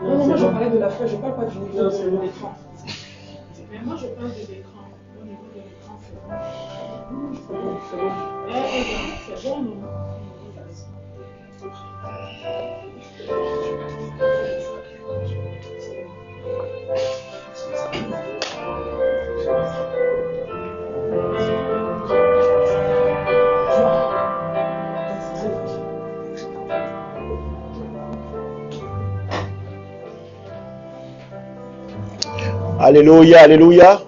Non, moi je parlais de la feuille, je ne parle pas du niveau de l'écran. Mais moi je parle de l'écran. Au niveau de l'écran, c'est bon. C'est bon, non? Alléluia, alléluia.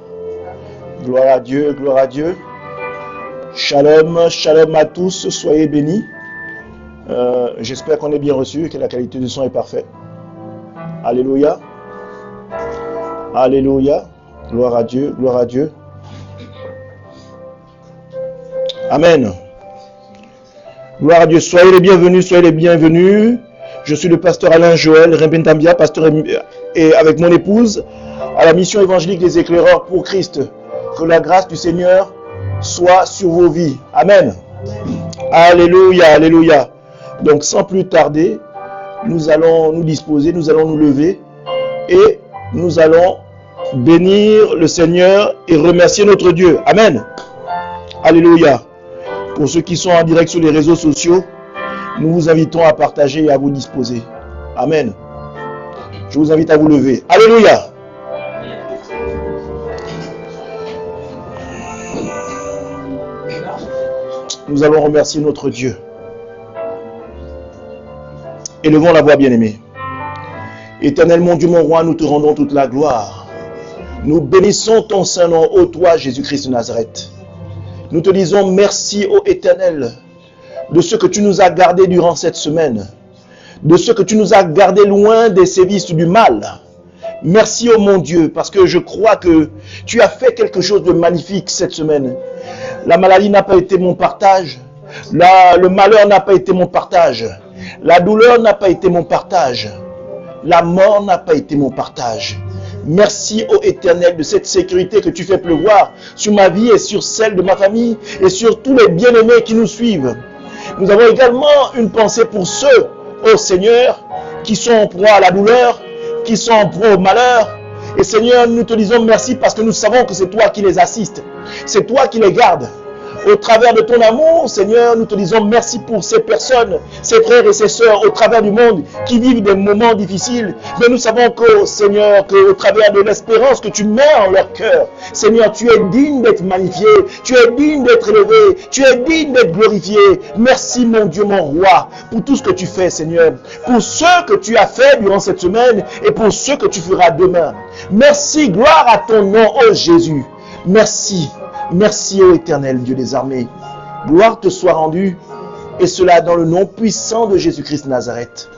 Gloire à Dieu, gloire à Dieu. Shalom, shalom à tous, soyez bénis. J'espère qu'on est bien reçu, que la qualité du son est parfaite. Alléluia. Alléluia. Gloire à Dieu, gloire à Dieu. Amen. Gloire à Dieu. Soyez les bienvenus, soyez les bienvenus. Je suis le pasteur Alain Joël Rembentambia, pasteur et avec mon épouse à la mission évangélique des éclaireurs pour Christ. Que la grâce du Seigneur soit sur vos vies. Amen. Alléluia, alléluia. Donc sans plus tarder, nous allons nous disposer, nous allons nous lever et nous allons bénir le Seigneur et remercier notre Dieu. Amen. Alléluia. Pour ceux qui sont en direct sur les réseaux sociaux, nous vous invitons à partager et à vous disposer. Amen. Je vous invite à vous lever. Alléluia. Nous allons remercier notre Dieu. Élevons la voix, bien-aimée. Éternel mon Dieu, mon roi, nous te rendons toute la gloire. Nous bénissons ton Saint-Nom, ô toi, Jésus-Christ de Nazareth. Nous te disons merci, ô Éternel, de ce que tu nous as gardés durant cette semaine, de ce que tu nous as gardés loin des sévices du mal. Merci, ô mon Dieu, parce que je crois que tu as fait quelque chose de magnifique cette semaine. La maladie n'a pas été mon partage, le malheur n'a pas été mon partage, la douleur n'a pas été mon partage, la mort n'a pas été mon partage. Merci, ô Éternel, de cette sécurité que tu fais pleuvoir sur ma vie et sur celle de ma famille et sur tous les bien-aimés qui nous suivent. Nous avons également une pensée pour ceux, ô Seigneur, qui sont en proie à la douleur, qui sont en proie au malheur. Et Seigneur, nous te disons merci parce que nous savons que c'est toi qui les assistes. C'est toi qui les gardes. Au travers de ton amour, Seigneur, nous te disons merci pour ces personnes, ces frères et ces sœurs au travers du monde qui vivent des moments difficiles. Mais nous savons que, Seigneur, qu'au travers de l'espérance que tu mets en leur cœur, Seigneur, tu es digne d'être magnifié, tu es digne d'être élevé, tu es digne d'être glorifié. Merci, mon Dieu, mon roi, pour tout ce que tu fais, Seigneur, pour ce que tu as fait durant cette semaine et pour ce que tu feras demain. Merci, gloire à ton nom, ô Jésus. Merci. Merci, ô Éternel, Dieu des armées. Gloire te soit rendue, et cela dans le nom puissant de Jésus-Christ de Nazareth.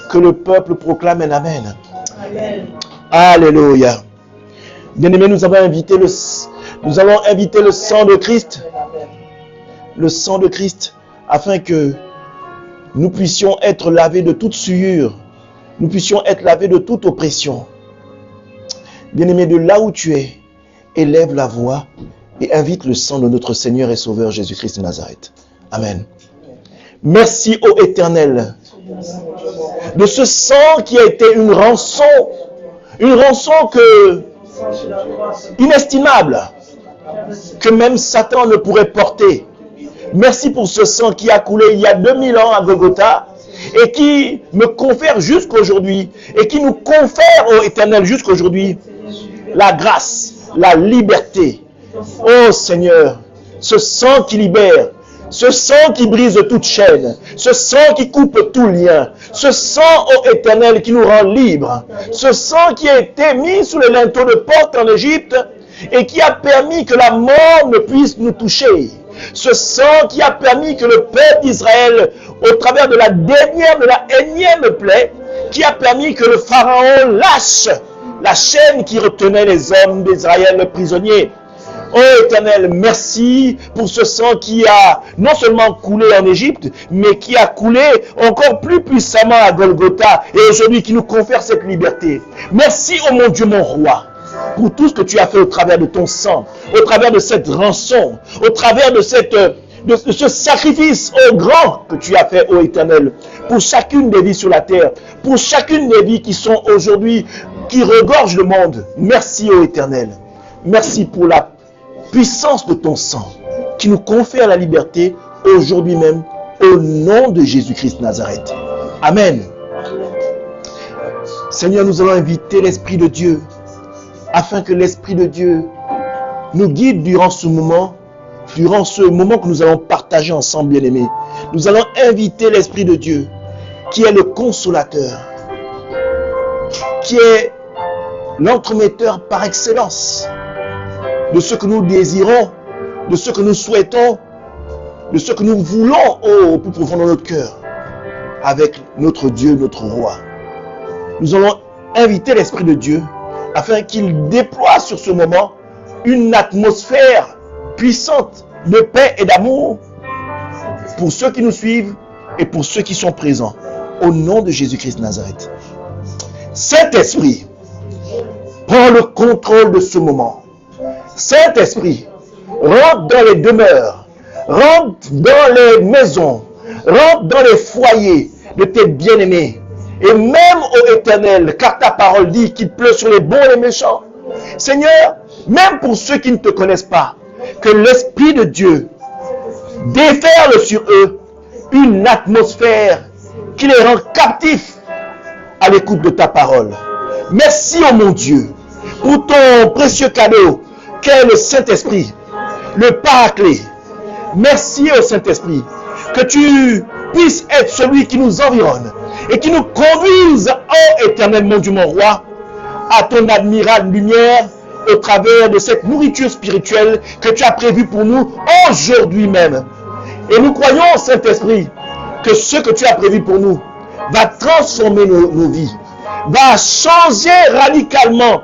Que le peuple proclame un Amen. Amen. Alléluia. Bien-aimés, nous allons inviter le sang de Christ, afin que nous puissions être lavés de toute souillure, nous puissions être lavés de toute oppression. Bien-aimés, de là où tu es, élève la voix et invite le sang de notre Seigneur et Sauveur Jésus-Christ de Nazareth. Amen. Merci, ô Éternel, de ce sang qui a été une rançon inestimable, que même Satan ne pourrait porter. Merci pour ce sang qui a coulé il y a 2000 ans à Golgotha et qui me confère jusqu'aujourd'hui et qui nous confère, ô Éternel, jusqu'aujourd'hui, la grâce, la liberté. Oh Seigneur, ce sang qui libère, ce sang qui brise toute chaîne, ce sang qui coupe tout lien, ce sang, ô Éternel, qui nous rend libres, ce sang qui a été mis sous le linteau de porte en Égypte et qui a permis que la mort ne puisse nous toucher, ce sang qui a permis que le peuple d'Israël, au travers de la énième plaie, qui a permis que le Pharaon lâche la chaîne qui retenait les hommes d'Israël prisonniers. Oh Éternel, merci pour ce sang qui a non seulement coulé en Égypte, mais qui a coulé encore plus puissamment à Golgotha et aujourd'hui qui nous confère cette liberté. Merci, oh mon Dieu, mon roi, pour tout ce que tu as fait au travers de ton sang, au travers de cette rançon, au travers de ce sacrifice au grand que tu as fait, ô Éternel, pour chacune des vies sur la terre, pour chacune des vies qui sont aujourd'hui, qui regorgent le monde. Merci, ô Éternel. Merci pour la puissance de ton sang qui nous confère la liberté aujourd'hui même au nom de Jésus-Christ Nazareth. Amen. Seigneur, nous allons inviter l'Esprit de Dieu afin que l'Esprit de Dieu nous guide durant ce moment que nous allons partager ensemble, bien-aimés. Nous allons inviter l'Esprit de Dieu qui est le consolateur, qui est l'entremetteur par excellence de ce que nous désirons, de ce que nous souhaitons, de ce que nous voulons au plus profond de notre cœur, avec notre Dieu, notre roi. Nous allons inviter l'Esprit de Dieu afin qu'il déploie sur ce moment une atmosphère puissante de paix et d'amour pour ceux qui nous suivent et pour ceux qui sont présents. Au nom de Jésus-Christ Nazareth. Saint-Esprit, prends le contrôle de ce moment. Saint-Esprit, rentre dans les demeures, rentre dans les maisons, rentre dans les foyers de tes bien-aimés. Et même, ô Éternel, car ta parole dit qu'il pleut sur les bons et les méchants. Seigneur, même pour ceux qui ne te connaissent pas, que l'Esprit de Dieu déferle sur eux une atmosphère qui les rend captifs à l'écoute de ta parole. Merci, ô mon Dieu, pour ton précieux cadeau qu'est le Saint-Esprit, le Paraclet. Merci, ô Saint-Esprit, que tu puisses être celui qui nous environne et qui nous conduise, ô Éternel, mon Dieu, mon roi, à ton admirable lumière au travers de cette nourriture spirituelle que tu as prévue pour nous aujourd'hui même. Et nous croyons, Saint-Esprit, que ce que tu as prévu pour nous va transformer nos vies, va changer radicalement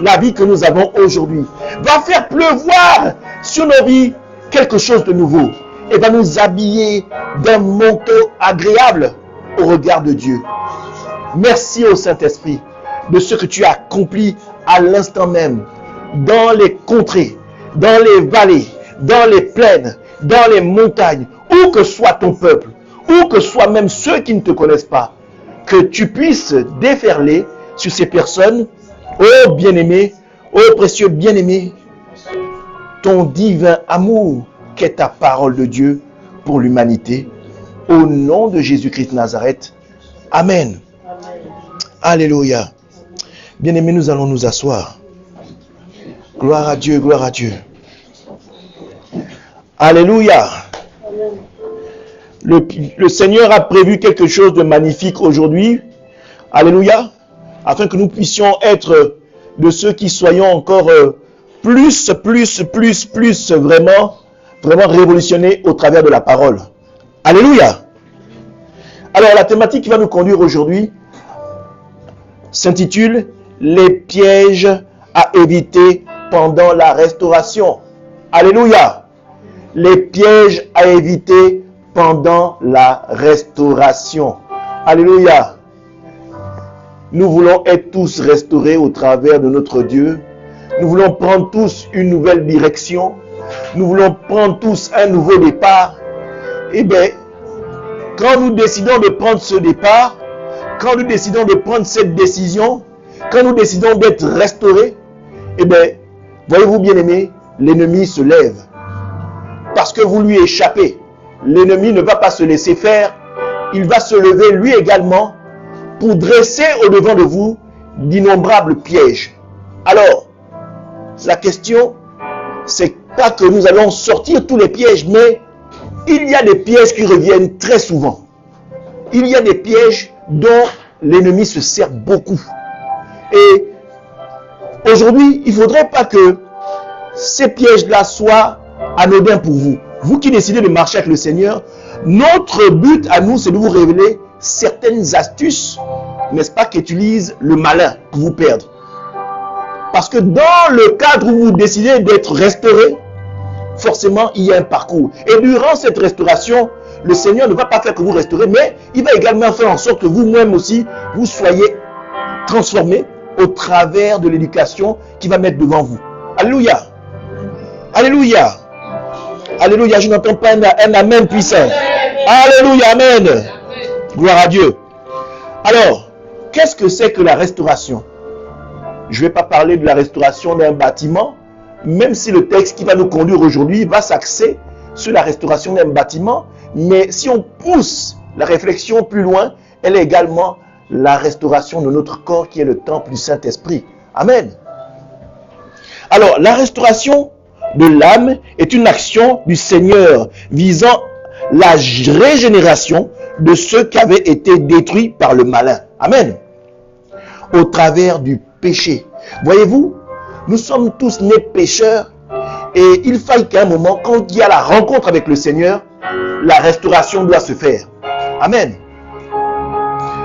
la vie que nous avons aujourd'hui, va faire pleuvoir sur nos vies quelque chose de nouveau et va nous habiller d'un manteau agréable au regard de Dieu. Merci au Saint-Esprit de ce que tu as accompli à l'instant même dans les contrées, dans les vallées, dans les plaines, dans les montagnes, où que soit ton peuple, où que soient même ceux qui ne te connaissent pas, que tu puisses déferler sur ces personnes, ô bien-aimé, ô précieux bien-aimé, ton divin amour qu'est ta parole de Dieu pour l'humanité, au nom de Jésus-Christ Nazareth. Amen. Alléluia. Bien-aimés, nous allons nous asseoir. Gloire à Dieu, gloire à Dieu. Alléluia. Le Seigneur a prévu quelque chose de magnifique aujourd'hui. Alléluia. Afin que nous puissions être de ceux qui soyons encore plus vraiment révolutionnés au travers de la parole. Alléluia. Alors la thématique qui va nous conduire aujourd'hui s'intitule « Les pièges à éviter pendant la restauration ». Alléluia. Les pièges à éviter pendant la restauration. Alléluia. Nous voulons être tous restaurés au travers de notre Dieu. Nous voulons prendre tous une nouvelle direction. Nous voulons prendre tous un nouveau départ. Eh bien, quand nous décidons de prendre ce départ, quand nous décidons de prendre cette décision, quand nous décidons d'être restaurés, eh bien, voyez-vous bien aimés, l'ennemi se lève. Parce que vous lui échappez. L'ennemi ne va pas se laisser faire. Il va se lever lui également pour dresser au-devant de vous d'innombrables pièges. Alors, la question, c'est pas que nous allons sortir tous les pièges, mais il y a des pièges qui reviennent très souvent. Il y a des pièges dont l'ennemi se sert beaucoup. Et aujourd'hui, il ne faudrait pas que ces pièges-là soient anodins pour vous. Vous qui décidez de marcher avec le Seigneur, notre but à nous, c'est de vous révéler certaines astuces, n'est-ce pas, qu'utilise le malin pour vous perdre. Parce que dans le cadre où vous décidez d'être restauré, forcément, il y a un parcours. Et durant cette restauration, le Seigneur ne va pas faire que vous restaurez, mais il va également faire en sorte que vous-même aussi, vous soyez transformés au travers de l'éducation qu'il va mettre devant vous. Alléluia. Alléluia. Alléluia. Je n'entends pas un amen puissant. Alléluia. Amen. Gloire à Dieu. Alors, qu'est-ce que c'est que la restauration? Je ne vais pas parler de la restauration d'un bâtiment, même si le texte qui va nous conduire aujourd'hui va s'axer sur la restauration d'un bâtiment, mais si on pousse la réflexion plus loin, elle est également la restauration de notre corps qui est le temple du Saint-Esprit. Amen. Alors, la restauration de l'âme est une action du Seigneur visant la régénération de ceux qui avaient été détruits par le malin. Amen. Au travers du péché. Voyez-vous, nous sommes tous nés pécheurs et il faille qu'à un moment, quand il y a la rencontre avec le Seigneur, la restauration doit se faire. Amen.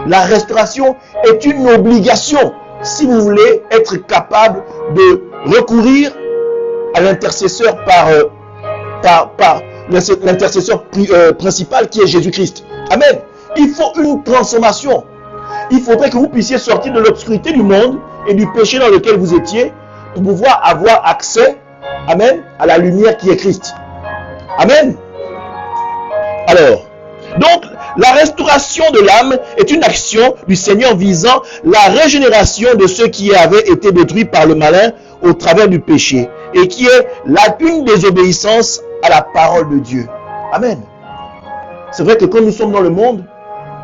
La restauration est une obligation si vous voulez être capable de recourir à l'intercesseur par l'intercesseur principal qui est Jésus-Christ. Amen. Il faut une transformation. Il faudrait que vous puissiez sortir de l'obscurité du monde et du péché dans lequel vous étiez pour pouvoir avoir accès, amen, à la lumière qui est Christ. Amen. Alors, donc, la restauration de l'âme est une action du Seigneur visant la régénération de ceux qui avaient été détruits par le malin au travers du péché et qui est une désobéissance à la parole de Dieu. Amen. C'est vrai que quand nous sommes dans le monde,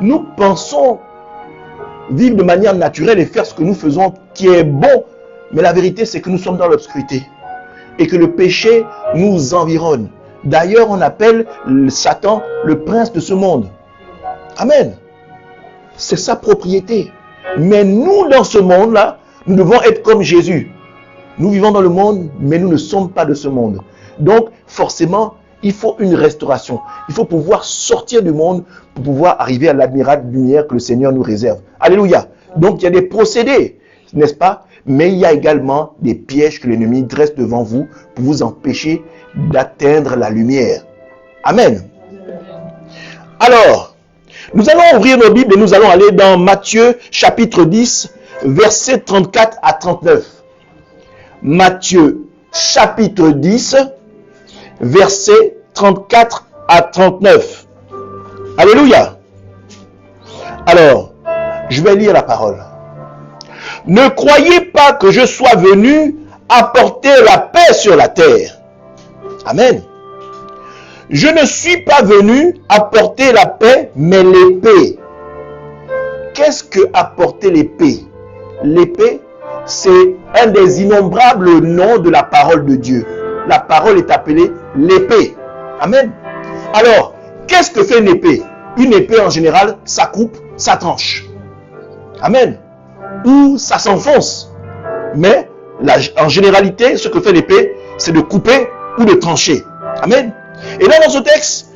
nous pensons vivre de manière naturelle et faire ce que nous faisons qui est bon. Mais la vérité, c'est que nous sommes dans l'obscurité et que le péché nous environne. D'ailleurs, on appelle Satan le prince de ce monde. Amen. C'est sa propriété. Mais nous, dans ce monde-là, nous devons être comme Jésus. Nous vivons dans le monde, mais nous ne sommes pas de ce monde. Donc, forcément, il faut une restauration. Il faut pouvoir sortir du monde pour pouvoir arriver à l'admirable lumière que le Seigneur nous réserve. Alléluia. Donc, il y a des procédés, n'est-ce pas? Mais il y a également des pièges que l'ennemi dresse devant vous pour vous empêcher d'atteindre la lumière. Amen. Alors, nous allons ouvrir nos Bibles et nous allons aller dans Matthieu chapitre 10, versets 34 à 39. Matthieu chapitre 10, versets 34 à 39. Alléluia. Alors, je vais lire la parole. Ne croyez pas que je sois venu apporter la paix sur la terre. Amen. Je ne suis pas venu apporter la paix, mais l'épée. Qu'est-ce que apporter l'épée? L'épée, c'est un des innombrables noms de la parole de Dieu. La parole est appelée l'épée. Amen. Alors, qu'est-ce que fait une épée? Une épée, en général, ça coupe, ça tranche. Amen. Ou ça s'enfonce. Mais, en généralité, ce que fait l'épée, c'est de couper ou de trancher. Amen. Et là, dans ce texte,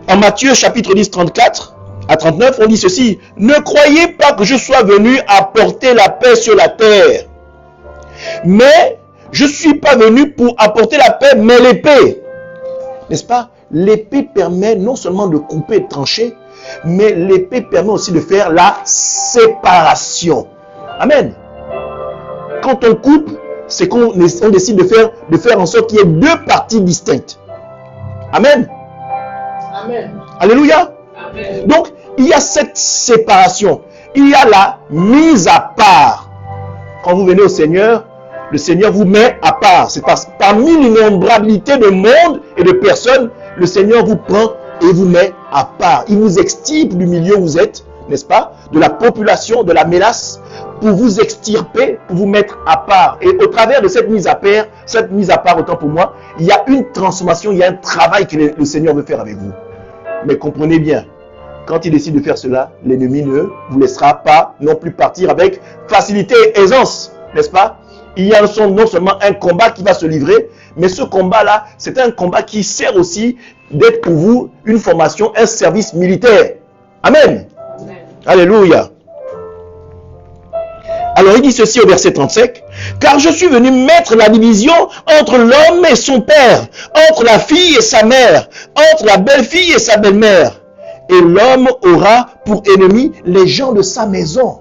en Matthieu chapitre 10, 34 à 39, on dit ceci. Ne croyez pas que je sois venu apporter la paix sur la terre. Mais, je ne suis pas venu pour apporter la paix, mais l'épée. N'est-ce pas? L'épée permet non seulement de couper et de trancher, mais l'épée permet aussi de faire la séparation. Amen. Quand on coupe, c'est qu'on décide de faire en sorte qu'il y ait deux parties distinctes. Amen. Amen. Alléluia. Amen. Donc, il y a cette séparation. Il y a la mise à part. Quand vous venez au Seigneur, le Seigneur vous met à part. C'est parce que parmi l'innombrabilité de monde et de personnes, le Seigneur vous prend et vous met à part. Il vous extirpe du milieu où vous êtes, n'est-ce pas? De la population, de la mélasse, pour vous extirper, pour vous mettre à part. Et au travers de cette mise à part, autant pour moi, il y a une transformation, il y a un travail que le Seigneur veut faire avec vous. Mais comprenez bien, quand il décide de faire cela, l'ennemi ne vous laissera pas non plus partir avec facilité et aisance, n'est-ce pas? Il y a non seulement un combat qui va se livrer, mais ce combat-là, c'est un combat qui sert aussi d'être pour vous une formation, un service militaire. Amen. Amen. Alléluia. Alors il dit ceci au verset 35. Car je suis venu mettre la division entre l'homme et son père, entre la fille et sa mère, entre la belle-fille et sa belle-mère. Et l'homme aura pour ennemi les gens de sa maison.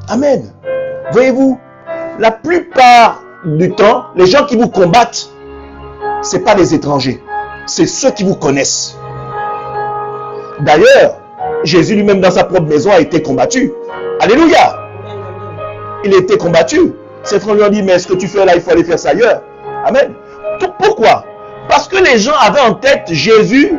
Amen. Voyez-vous, la plupart du temps, les gens qui vous combattent, ce n'est pas les étrangers, c'est ceux qui vous connaissent. D'ailleurs, Jésus lui-même dans sa propre maison a été combattu. Alléluia. Il a été combattu. Ses frères lui ont dit, mais ce que tu fais là, il faut aller faire ça ailleurs. Amen. Pourquoi? Parce que les gens avaient en tête Jésus,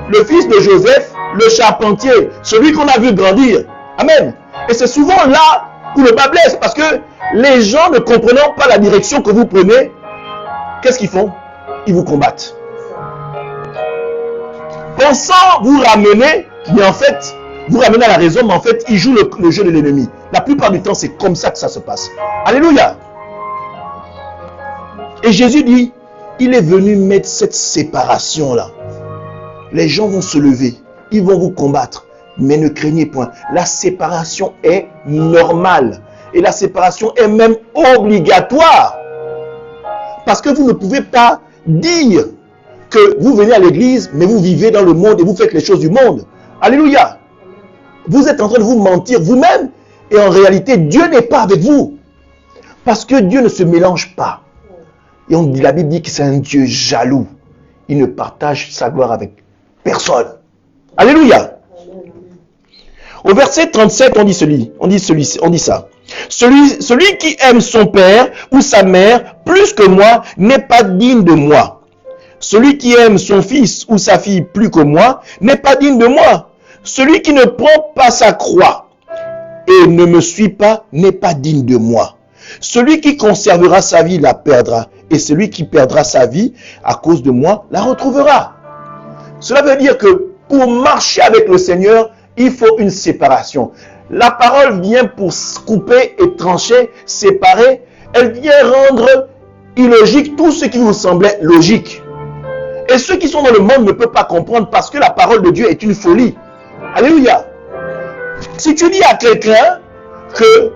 le fils de Joseph, le charpentier, celui qu'on a vu grandir. Amen. Et c'est souvent là où le bas blesse, parce que les gens ne comprenant pas la direction que vous prenez, qu'est-ce qu'ils font? Ils vous combattent. Pensant vous ramener, mais en fait, vous ramenez à la raison, mais en fait, ils jouent le jeu de l'ennemi. La plupart du temps, c'est comme ça que ça se passe. Alléluia. Et Jésus dit, il est venu mettre cette séparation-là. Les gens vont se lever, ils vont vous combattre, mais ne craignez point. La séparation est normale. Et la séparation est même obligatoire. Parce que vous ne pouvez pas dire que vous venez à l'église, mais vous vivez dans le monde et vous faites les choses du monde. Alléluia. Vous êtes en train de vous mentir vous-même et en réalité, Dieu n'est pas avec vous. Parce que Dieu ne se mélange pas. Et la Bible dit que c'est un Dieu jaloux. Il ne partage sa gloire avec personne. Alléluia. Au verset 37, on dit ça. Celui qui aime son père ou sa mère plus que moi n'est pas digne de moi. Celui qui aime son fils ou sa fille plus que moi n'est pas digne de moi. Celui qui ne prend pas sa croix et ne me suit pas n'est pas digne de moi. Celui qui conservera sa vie la perdra, et celui qui perdra sa vie à cause de moi la retrouvera. Cela veut dire que pour marcher avec le Seigneur, il faut une séparation. La parole vient pour couper et trancher, séparer. Elle vient rendre illogique tout ce qui vous semblait logique. Et ceux qui sont dans le monde ne peuvent pas comprendre parce que la parole de Dieu est une folie. Alléluia. Si tu dis à quelqu'un que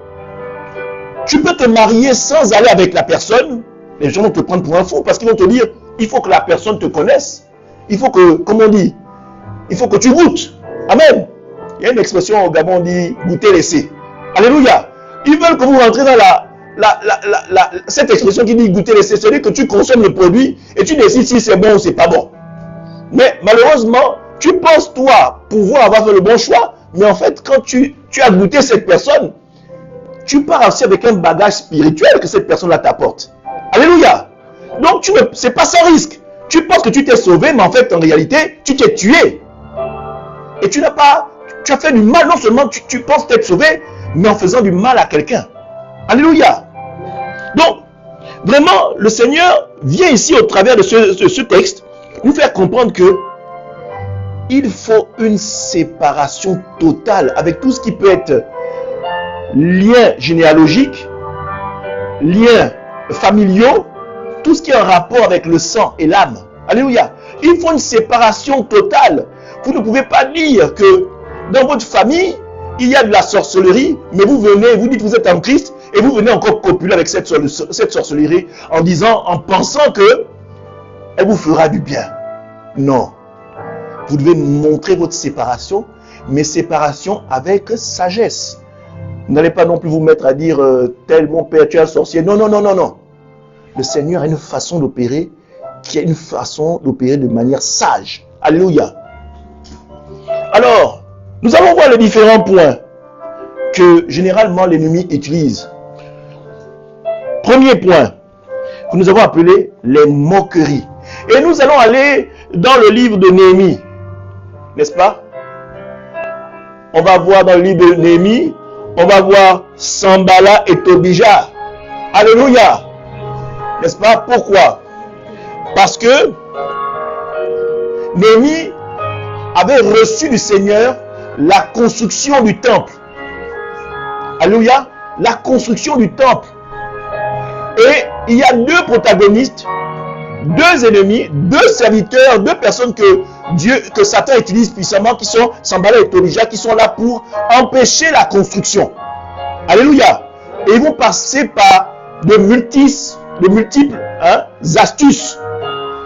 tu peux te marier sans aller avec la personne, les gens vont te prendre pour un fou parce qu'ils vont te dire, il faut que la personne te connaisse. Il faut que, comme on dit, il faut que tu goûtes. Amen. Il y a une expression au Gabon, on dit goûter laisser. Alléluia. Ils veulent que vous rentrez dans cette expression qui dit goûter laisser. C'est-à-dire que tu consommes le produit et tu décides si c'est bon ou c'est pas bon. Mais malheureusement, tu penses toi pouvoir avoir fait le bon choix, mais en fait, quand tu as goûté cette personne, tu pars aussi avec un bagage spirituel que cette personne-là t'apporte. Alléluia. Donc, c'est pas sans risque. Tu penses que tu t'es sauvé, mais en fait, en réalité, tu t'es tué. Et tu as fait du mal. Non seulement tu penses t'être sauvé, mais en faisant du mal à quelqu'un. Alléluia. Donc, vraiment, le Seigneur vient ici au travers de ce texte nous faire comprendre que il faut une séparation totale avec tout ce qui peut être liens généalogiques, liens familiaux, tout ce qui est en rapport avec le sang et l'âme. Alléluia. Il faut une séparation totale. Vous ne pouvez pas dire que dans votre famille, il y a de la sorcellerie, mais vous venez, vous dites que vous êtes en Christ, et vous venez encore copuler avec cette sorcellerie en pensant que elle vous fera du bien. Non. Vous devez montrer votre séparation, mais séparation avec sagesse. Vous n'allez pas non plus vous mettre à dire tel mon père, tu es un sorcier. Non, non, non, non, non. Le Seigneur a une façon d'opérer qui est une façon d'opérer de manière sage. Alléluia. Alors, nous allons voir les différents points que généralement l'ennemi utilise. Premier point que nous avons appelé les moqueries. Et nous allons aller dans le livre de Néhémie. N'est-ce pas? On va voir dans le livre de Néhémie, on va voir Sanballat et Tobija. Alléluia. N'est-ce pas? Pourquoi? Parce que Néhémie avait reçu du Seigneur la construction du temple. Alléluia. La construction du temple. Et il y a deux protagonistes, deux ennemis, deux serviteurs, deux personnes que Satan utilise puissamment, qui sont Sanballat et Tobija, qui sont là pour empêcher la construction. Alléluia. Et ils vont passer par de multiples astuces.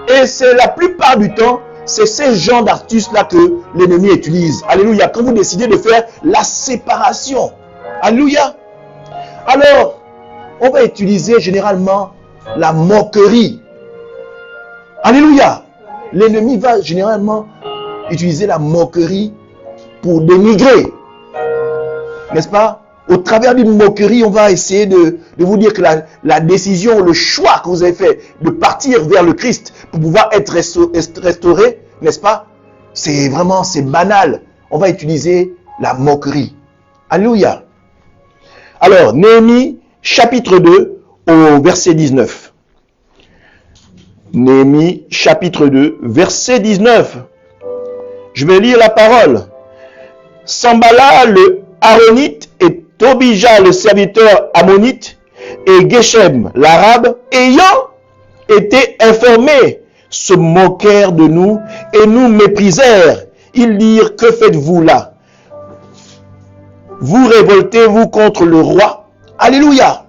Et c'est la plupart du temps, c'est ces genres d'astuces-là que l'ennemi utilise. Alléluia. Quand vous décidez de faire la séparation. Alléluia. Alors, on va utiliser généralement la moquerie. Alléluia. L'ennemi va généralement utiliser la moquerie pour dénigrer. N'est-ce pas? Au travers d'une moquerie, on va essayer de vous dire que la décision, le choix que vous avez fait de partir vers le Christ pour pouvoir être restauré, n'est-ce pas? C'est banal. On va utiliser la moquerie. Alléluia. Alors, Néhémie, chapitre 2, au verset 19. Néhémie, chapitre 2, verset 19. Je vais lire la parole. Sanballat le Aaronite et Tobija le serviteur ammonite et Geshem l'arabe, ayant été informés, se moquèrent de nous et nous méprisèrent. Ils dirent: que faites-vous là? Vous révoltez-vous contre le roi? Alléluia.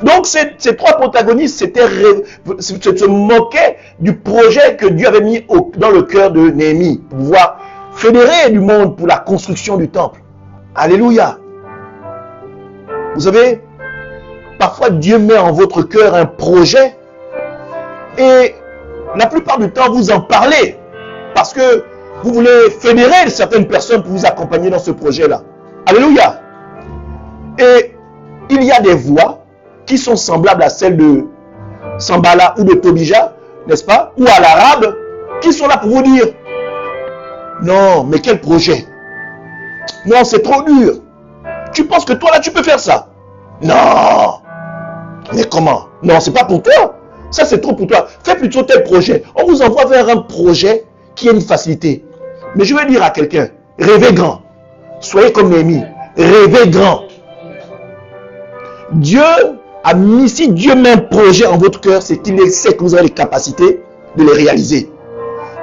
Donc ces trois protagonistes se moquaient du projet que Dieu avait mis dans le cœur de Néhémie, pour pouvoir fédérer du monde pour la construction du temple. Alléluia. Vous savez, parfois Dieu met en votre cœur un projet et la plupart du temps vous en parlez parce que vous voulez fédérer certaines personnes pour vous accompagner dans ce projet-là. Alléluia. Et il y a des voix qui sont semblables à celles de Sanballat ou de Tobija, n'est-ce pas? Ou à l'arabe, qui sont là pour vous dire: non, mais quel projet? Non, c'est trop dur. Tu penses que toi là tu peux faire ça? Non. Mais comment? Non, c'est pas pour toi. Ça c'est trop pour toi. Fais plutôt tel projet. On vous envoie vers un projet qui a une facilité. Mais je vais dire à quelqu'un: rêvez grand. Soyez comme Néhémie. Rêvez grand. Dieu a mis, si Dieu met un projet en votre cœur, c'est qu'il sait que vous avez les capacités de les réaliser.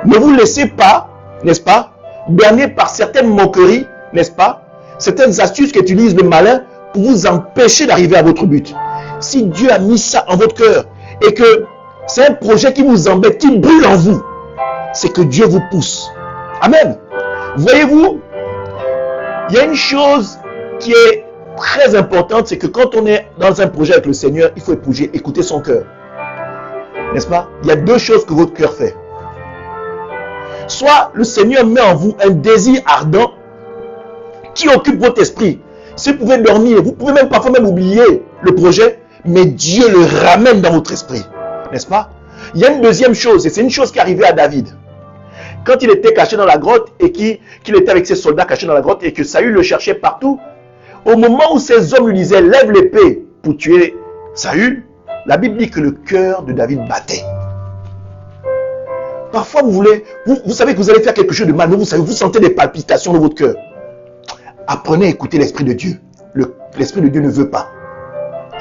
Ne vous laissez pas, n'est-ce pas, berner par certaines moqueries, n'est-ce pas, certaines astuces qu'utilise le malin pour vous empêcher d'arriver à votre but. Si Dieu a mis ça en votre cœur et que c'est un projet qui vous embête, qui brûle en vous, c'est que Dieu vous pousse. Amen. Voyez-vous, il y a une chose qui est très importante, c'est que quand on est dans un projet avec le Seigneur, il faut écouter son cœur. N'est-ce pas? Il y a deux choses que votre cœur fait. Soit le Seigneur met en vous un désir ardent qui occupe votre esprit. Si vous pouvez dormir, vous pouvez même parfois oublier le projet, mais Dieu le ramène dans votre esprit. N'est-ce pas? Il y a une deuxième chose, et c'est une chose qui est arrivée à David. Quand il était caché dans la grotte et qu'il était avec ses soldats cachés dans la grotte et que Saül le cherchait partout, au moment où ces hommes lui disaient: lève l'épée pour tuer Saül, la Bible dit que le cœur de David battait. Parfois vous savez que vous allez faire quelque chose de mal, mais vous sentez des palpitations dans votre cœur. Apprenez à écouter l'Esprit de Dieu. L'Esprit de Dieu ne veut pas.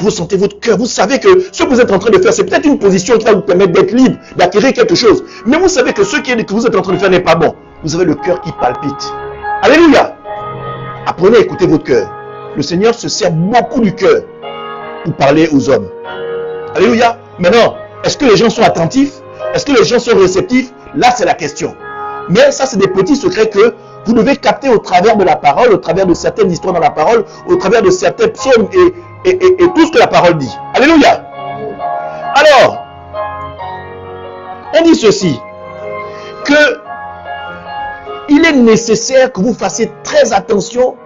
Vous sentez votre cœur, vous savez que ce que vous êtes en train de faire, c'est peut-être une position qui va vous permettre d'être libre, d'acquérir quelque chose. Mais vous savez que ce que vous êtes en train de faire n'est pas bon. Vous avez le cœur qui palpite. Alléluia. Apprenez à écouter votre cœur. Le Seigneur se sert beaucoup du cœur pour parler aux hommes. Alléluia. Maintenant, est-ce que les gens sont attentifs? Est-ce que les gens sont réceptifs? Là, c'est la question. Mais ça, c'est des petits secrets que vous devez capter au travers de la parole, au travers de certaines histoires dans la parole, au travers de certains psaumes et tout ce que la parole dit. Alléluia. Alors, on dit ceci, que il est nécessaire que vous fassiez très attention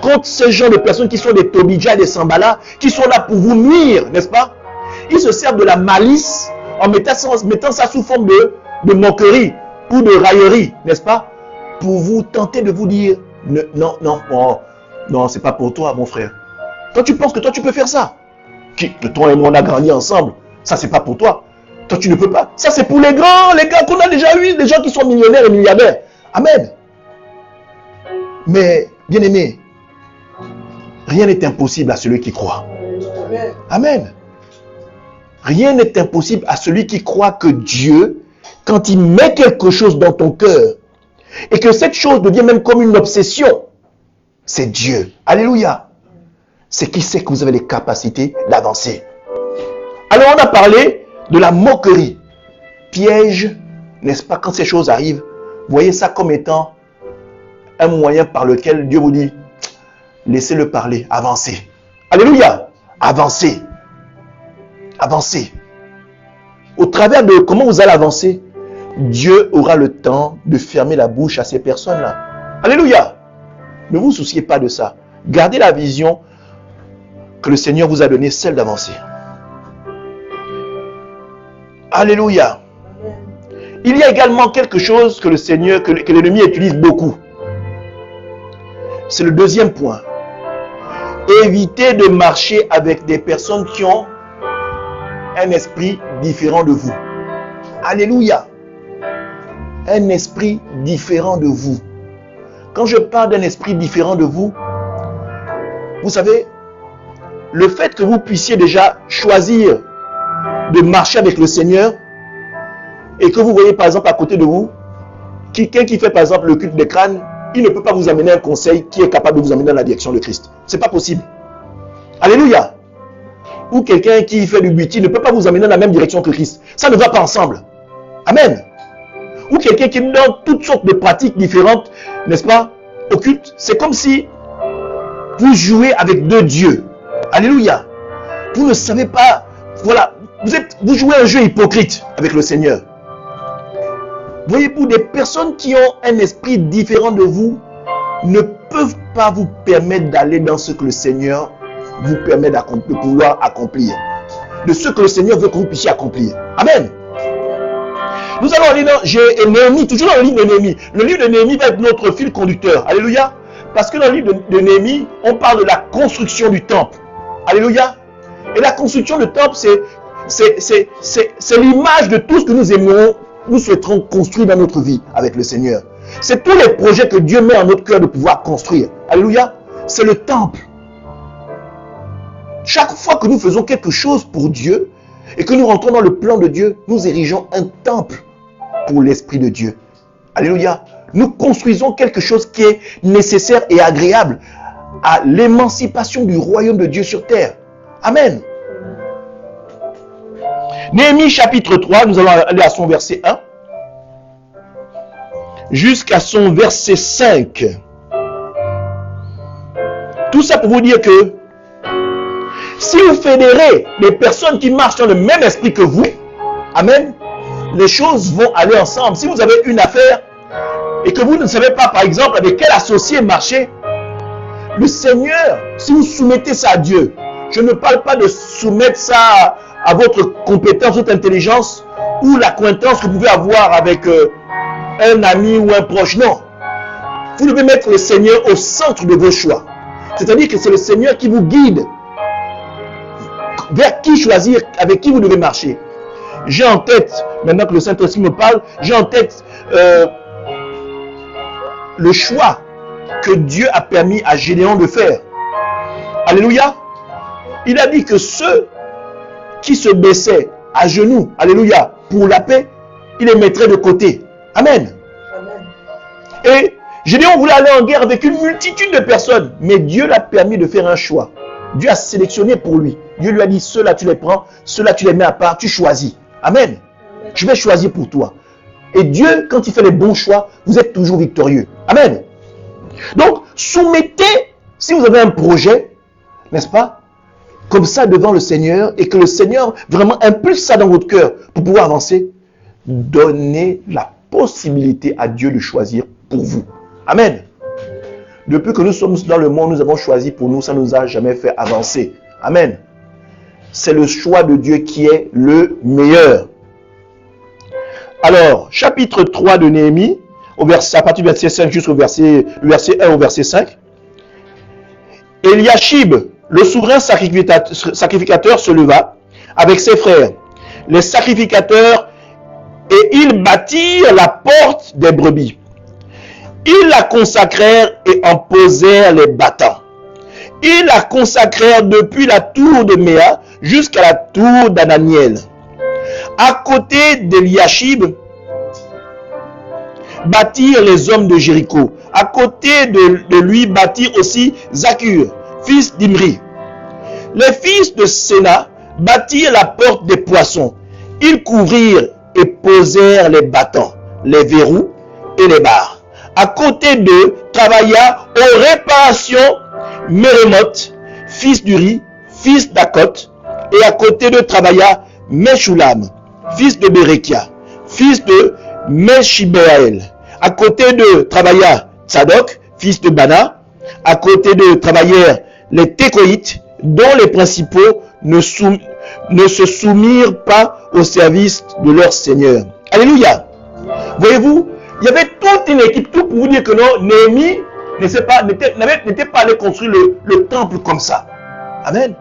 contre ce genre de personnes qui sont des Tobija et des Sanballat, qui sont là pour vous nuire, n'est-ce pas? Ils se servent de la malice en mettant ça sous forme de moquerie ou de raillerie, n'est-ce pas? Pour vous tenter de vous dire: non, c'est pas pour toi, mon frère. Toi, tu penses que toi, tu peux faire ça? Toi et moi, on a grandi ensemble. Ça, c'est pas pour toi. Toi, tu ne peux pas. Ça, c'est pour les gars qu'on a déjà eu, les gens qui sont millionnaires et milliardaires. Amen. Mais, bien aimé, rien n'est impossible à celui qui croit. Amen. Rien n'est impossible à celui qui croit que Dieu, quand il met quelque chose dans ton cœur, et que cette chose devient même comme une obsession, C'est Dieu. Alléluia. C'est qui sait que vous avez les capacités d'avancer. Alors on a parlé de la moquerie. Piège, n'est-ce pas, quand ces choses arrivent, voyez ça comme étant un moyen par lequel Dieu vous dit, laissez-le parler, avancez. Alléluia. Avancez. Avancez. Au travers de comment vous allez avancer, Dieu aura le temps de fermer la bouche à ces personnes-là. Alléluia. Ne vous souciez pas de ça. Gardez la vision que le Seigneur vous a donnée, celle d'avancer. Alléluia. Il y a également quelque chose que le Seigneur, que l'ennemi utilise beaucoup. C'est le deuxième point. Évitez de marcher avec des personnes qui ont un esprit différent de vous. Alléluia. Un esprit différent de vous. Quand je parle d'un esprit différent de vous, vous savez, le fait que vous puissiez déjà choisir de marcher avec le Seigneur et que vous voyez par exemple à côté de vous, quelqu'un qui fait par exemple le culte des crânes, il ne peut pas vous amener un conseil qui est capable de vous amener dans la direction de Christ. Ce n'est pas possible. Alléluia. Ou quelqu'un qui fait du buti ne peut pas vous amener dans la même direction que Christ. Ça ne va pas ensemble. Amen. Ou quelqu'un qui est dans toutes sortes de pratiques différentes, n'est-ce pas, occultes. C'est comme si vous jouez avec deux dieux. Alléluia. Vous ne savez pas, voilà, vous jouez un jeu hypocrite avec le Seigneur. Voyez, pour des personnes qui ont un esprit différent de vous, ne peuvent pas vous permettre d'aller dans ce que le Seigneur vous permet de pouvoir accomplir. De ce que le Seigneur veut que vous puissiez accomplir. Amen. Nous allons aller dans Néhémie, toujours dans le livre de Néhémie. Le livre de Néhémie va être notre fil conducteur. Alléluia. Parce que dans le livre de Néhémie, on parle de la construction du temple. Alléluia. Et la construction du temple, c'est l'image de tout ce que nous aimons, nous souhaiterons construire dans notre vie avec le Seigneur. C'est tous les projets que Dieu met en notre cœur de pouvoir construire. Alléluia. C'est le temple. Chaque fois que nous faisons quelque chose pour Dieu et que nous rentrons dans le plan de Dieu, nous érigeons un temple pour l'Esprit de Dieu. Alléluia. Nous construisons quelque chose qui est nécessaire et agréable à l'émancipation du royaume de Dieu sur terre. Amen. Néhémie chapitre 3, nous allons aller à son verset 1 jusqu'à son verset 5. Tout ça pour vous dire que si vous fédérez les personnes qui marchent dans le même esprit que vous, amen, les choses vont aller ensemble. Si vous avez une affaire et que vous ne savez pas, par exemple, avec quel associé marcher, le Seigneur, si vous soumettez ça à Dieu, je ne parle pas de soumettre ça à votre compétence, votre intelligence ou l'acquaintance que vous pouvez avoir avec un ami ou un proche. Non. Vous devez mettre le Seigneur au centre de vos choix. C'est-à-dire que c'est le Seigneur qui vous guide vers qui choisir, avec qui vous devez marcher. J'ai en tête, maintenant que le Saint-Esprit me parle, j'ai en tête le choix que Dieu a permis à Gédéon de faire. Alléluia. Il a dit que ceux qui se baissaient à genoux, alléluia, pour la paix, il les mettrait de côté. Amen. Amen. Et Gédéon voulait aller en guerre avec une multitude de personnes, mais Dieu l'a permis de faire un choix. Dieu a sélectionné pour lui. Dieu lui a dit, ceux-là tu les prends, ceux-là tu les mets à part, tu choisis. Amen. Amen. Je vais choisir pour toi. Et Dieu, quand il fait les bons choix, vous êtes toujours victorieux. Amen. Donc, soumettez, si vous avez un projet, n'est-ce pas, comme ça devant le Seigneur, et que le Seigneur vraiment impulse ça dans votre cœur pour pouvoir avancer, donnez la possibilité à Dieu de choisir pour vous. Amen. Depuis que nous sommes dans le monde, nous avons choisi pour nous, ça ne nous a jamais fait avancer. Amen. C'est le choix de Dieu qui est le meilleur. Alors, chapitre 3 de Néhémie, à partir du verset 5 jusqu'au verset 1 au verset 5. Eliashib, le souverain sacrificateur, se leva avec ses frères, les sacrificateurs, et ils bâtirent la porte des brebis. Ils la consacrèrent et en posèrent les battants. Ils la consacrèrent depuis la tour de Méa jusqu'à la tour d'Ananiel. À côté d'Eliashib, bâtirent les hommes de Jéricho. À côté de lui bâtirent aussi Zakur, fils d'Imri. Les fils de Séna bâtirent la porte des poissons. Ils couvrirent et posèrent les battants, les verrous et les barres. À côté d'eux travailla aux réparations Mérémoth, fils d'Uri, fils d'Akot. Et à côté d'eux travailla Meshulam, fils de Berekia, fils de Meshibaël. À côté d'eux travailla Tzadok, fils de Bana. À côté d'eux travaillèrent les Tékoïtes, dont les principaux ne se soumirent pas au service de leur Seigneur. Alléluia. Voyez-vous, il y avait toute une équipe, tout pour vous dire que non, Néhémie n'était pas allé construire le temple comme ça. Amen.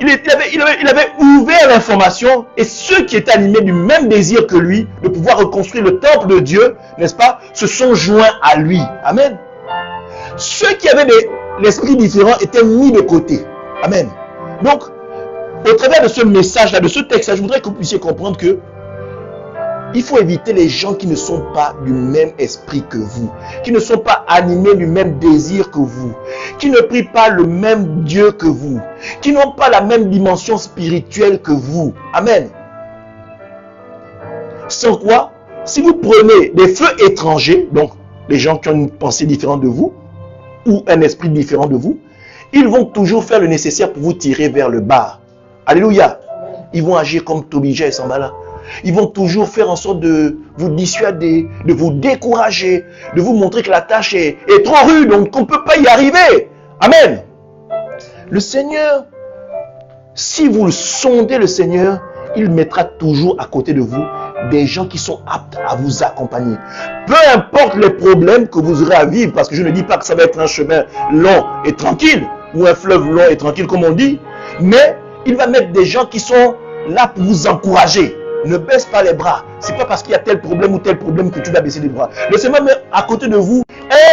Il avait ouvert l'information, et ceux qui étaient animés du même désir que lui, de pouvoir reconstruire le temple de Dieu, n'est-ce pas, se sont joints à lui. Amen. Ceux qui avaient l'esprit différent étaient mis de côté. Amen. Donc, au travers de ce message-là, de ce texte-là, je voudrais que vous puissiez comprendre que il faut éviter les gens qui ne sont pas du même esprit que vous, qui ne sont pas animés du même désir que vous, qui ne prient pas le même Dieu que vous, qui n'ont pas la même dimension spirituelle que vous. Amen. Sans quoi, si vous prenez des feux étrangers, donc les gens qui ont une pensée différente de vous, ou un esprit différent de vous, ils vont toujours faire le nécessaire pour vous tirer vers le bas. Alléluia. Ils vont agir comme Tobijah et Sambala. Ils vont toujours faire en sorte de vous dissuader, de vous décourager, de vous montrer que la tâche est trop rude, donc qu'on ne peut pas y arriver. Amen. Le Seigneur, si vous le sondez le Seigneur, il mettra toujours à côté de vous des gens qui sont aptes à vous accompagner. Peu importe les problèmes que vous aurez à vivre, parce que je ne dis pas que ça va être un chemin long et tranquille, ou un fleuve long et tranquille comme on dit, mais il va mettre des gens qui sont là pour vous encourager. Ne baisse pas les bras. C'est pas parce qu'il y a tel problème ou tel problème que tu dois baisser les bras. Le Seigneur met à côté de vous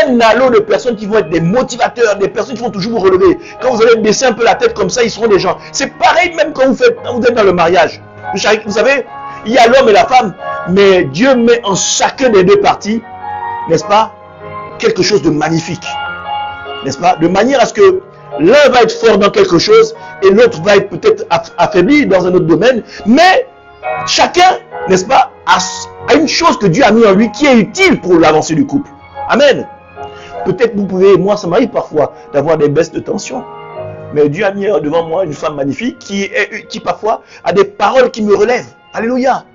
un halo de personnes qui vont être des motivateurs, des personnes qui vont toujours vous relever. Quand vous allez baisser un peu la tête comme ça, ils seront des gens. C'est pareil même quand vous êtes dans le mariage. Vous savez, il y a l'homme et la femme, mais Dieu met en chacun des deux parties, n'est-ce pas, quelque chose de magnifique. N'est-ce pas? De manière à ce que l'un va être fort dans quelque chose et l'autre va être peut-être affaibli dans un autre domaine, mais chacun, n'est-ce pas, a une chose que Dieu a mis en lui qui est utile pour l'avancée du couple. Amen. Peut-être vous pouvez, moi ça m'arrive parfois d'avoir des baisses de tension. Mais Dieu a mis devant moi une femme magnifique qui parfois a des paroles qui me relèvent. Alléluia.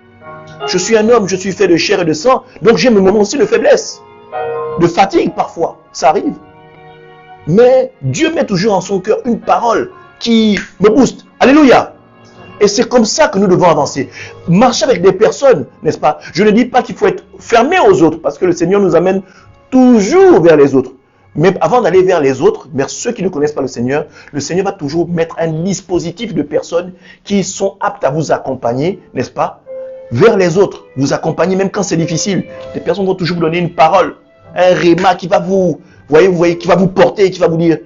Je suis un homme, je suis fait de chair et de sang, donc j'ai mes moments aussi de faiblesse, de fatigue parfois, ça arrive. Mais Dieu met toujours en son cœur une parole qui me booste. Alléluia. Et c'est comme ça que nous devons avancer. Marcher avec des personnes, n'est-ce pas? Je ne dis pas qu'il faut être fermé aux autres, parce que le Seigneur nous amène toujours vers les autres. Mais avant d'aller vers les autres, vers ceux qui ne connaissent pas le Seigneur va toujours mettre un dispositif de personnes qui sont aptes à vous accompagner, n'est-ce pas? Vers les autres, vous accompagner même quand c'est difficile. Les personnes vont toujours vous donner une parole, un réma qui va vous voyez, qui va vous porter, qui va vous dire,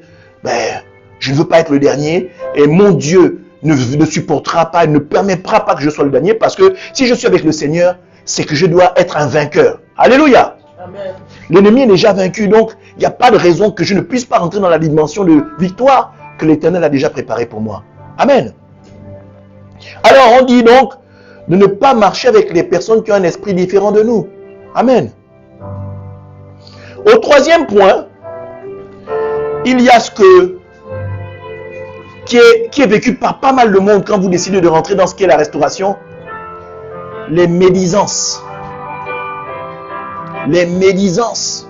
je ne veux pas être le dernier, et mon Dieu ne supportera pas, ne permettra pas que je sois le dernier, parce que si je suis avec le Seigneur, c'est que je dois être un vainqueur. Alléluia. Amen. L'ennemi est déjà vaincu, donc il n'y a pas de raison que je ne puisse pas rentrer dans la dimension de victoire que l'Éternel a déjà préparée pour moi. Amen. Alors on dit donc de ne pas marcher avec les personnes qui ont un esprit différent de nous. Amen. Au troisième point, il y a ce qui est vécu par pas mal de monde quand vous décidez de rentrer dans ce qu'est la restauration. Les médisances. Les médisances.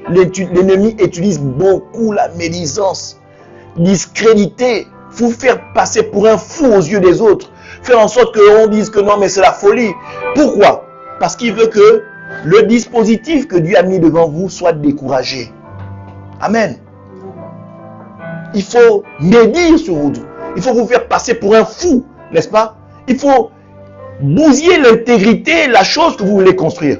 L'ennemi utilise beaucoup la médisance. Discréditer, vous faire passer pour un fou aux yeux des autres. Faire en sorte qu'on dise que non, mais c'est la folie. Pourquoi? Parce qu'il veut que le dispositif que Dieu a mis devant vous soit découragé. Amen. Il faut médire sur vous. Il faut vous faire passer pour un fou, n'est-ce pas? Il faut bousiller l'intégrité, la chose que vous voulez construire.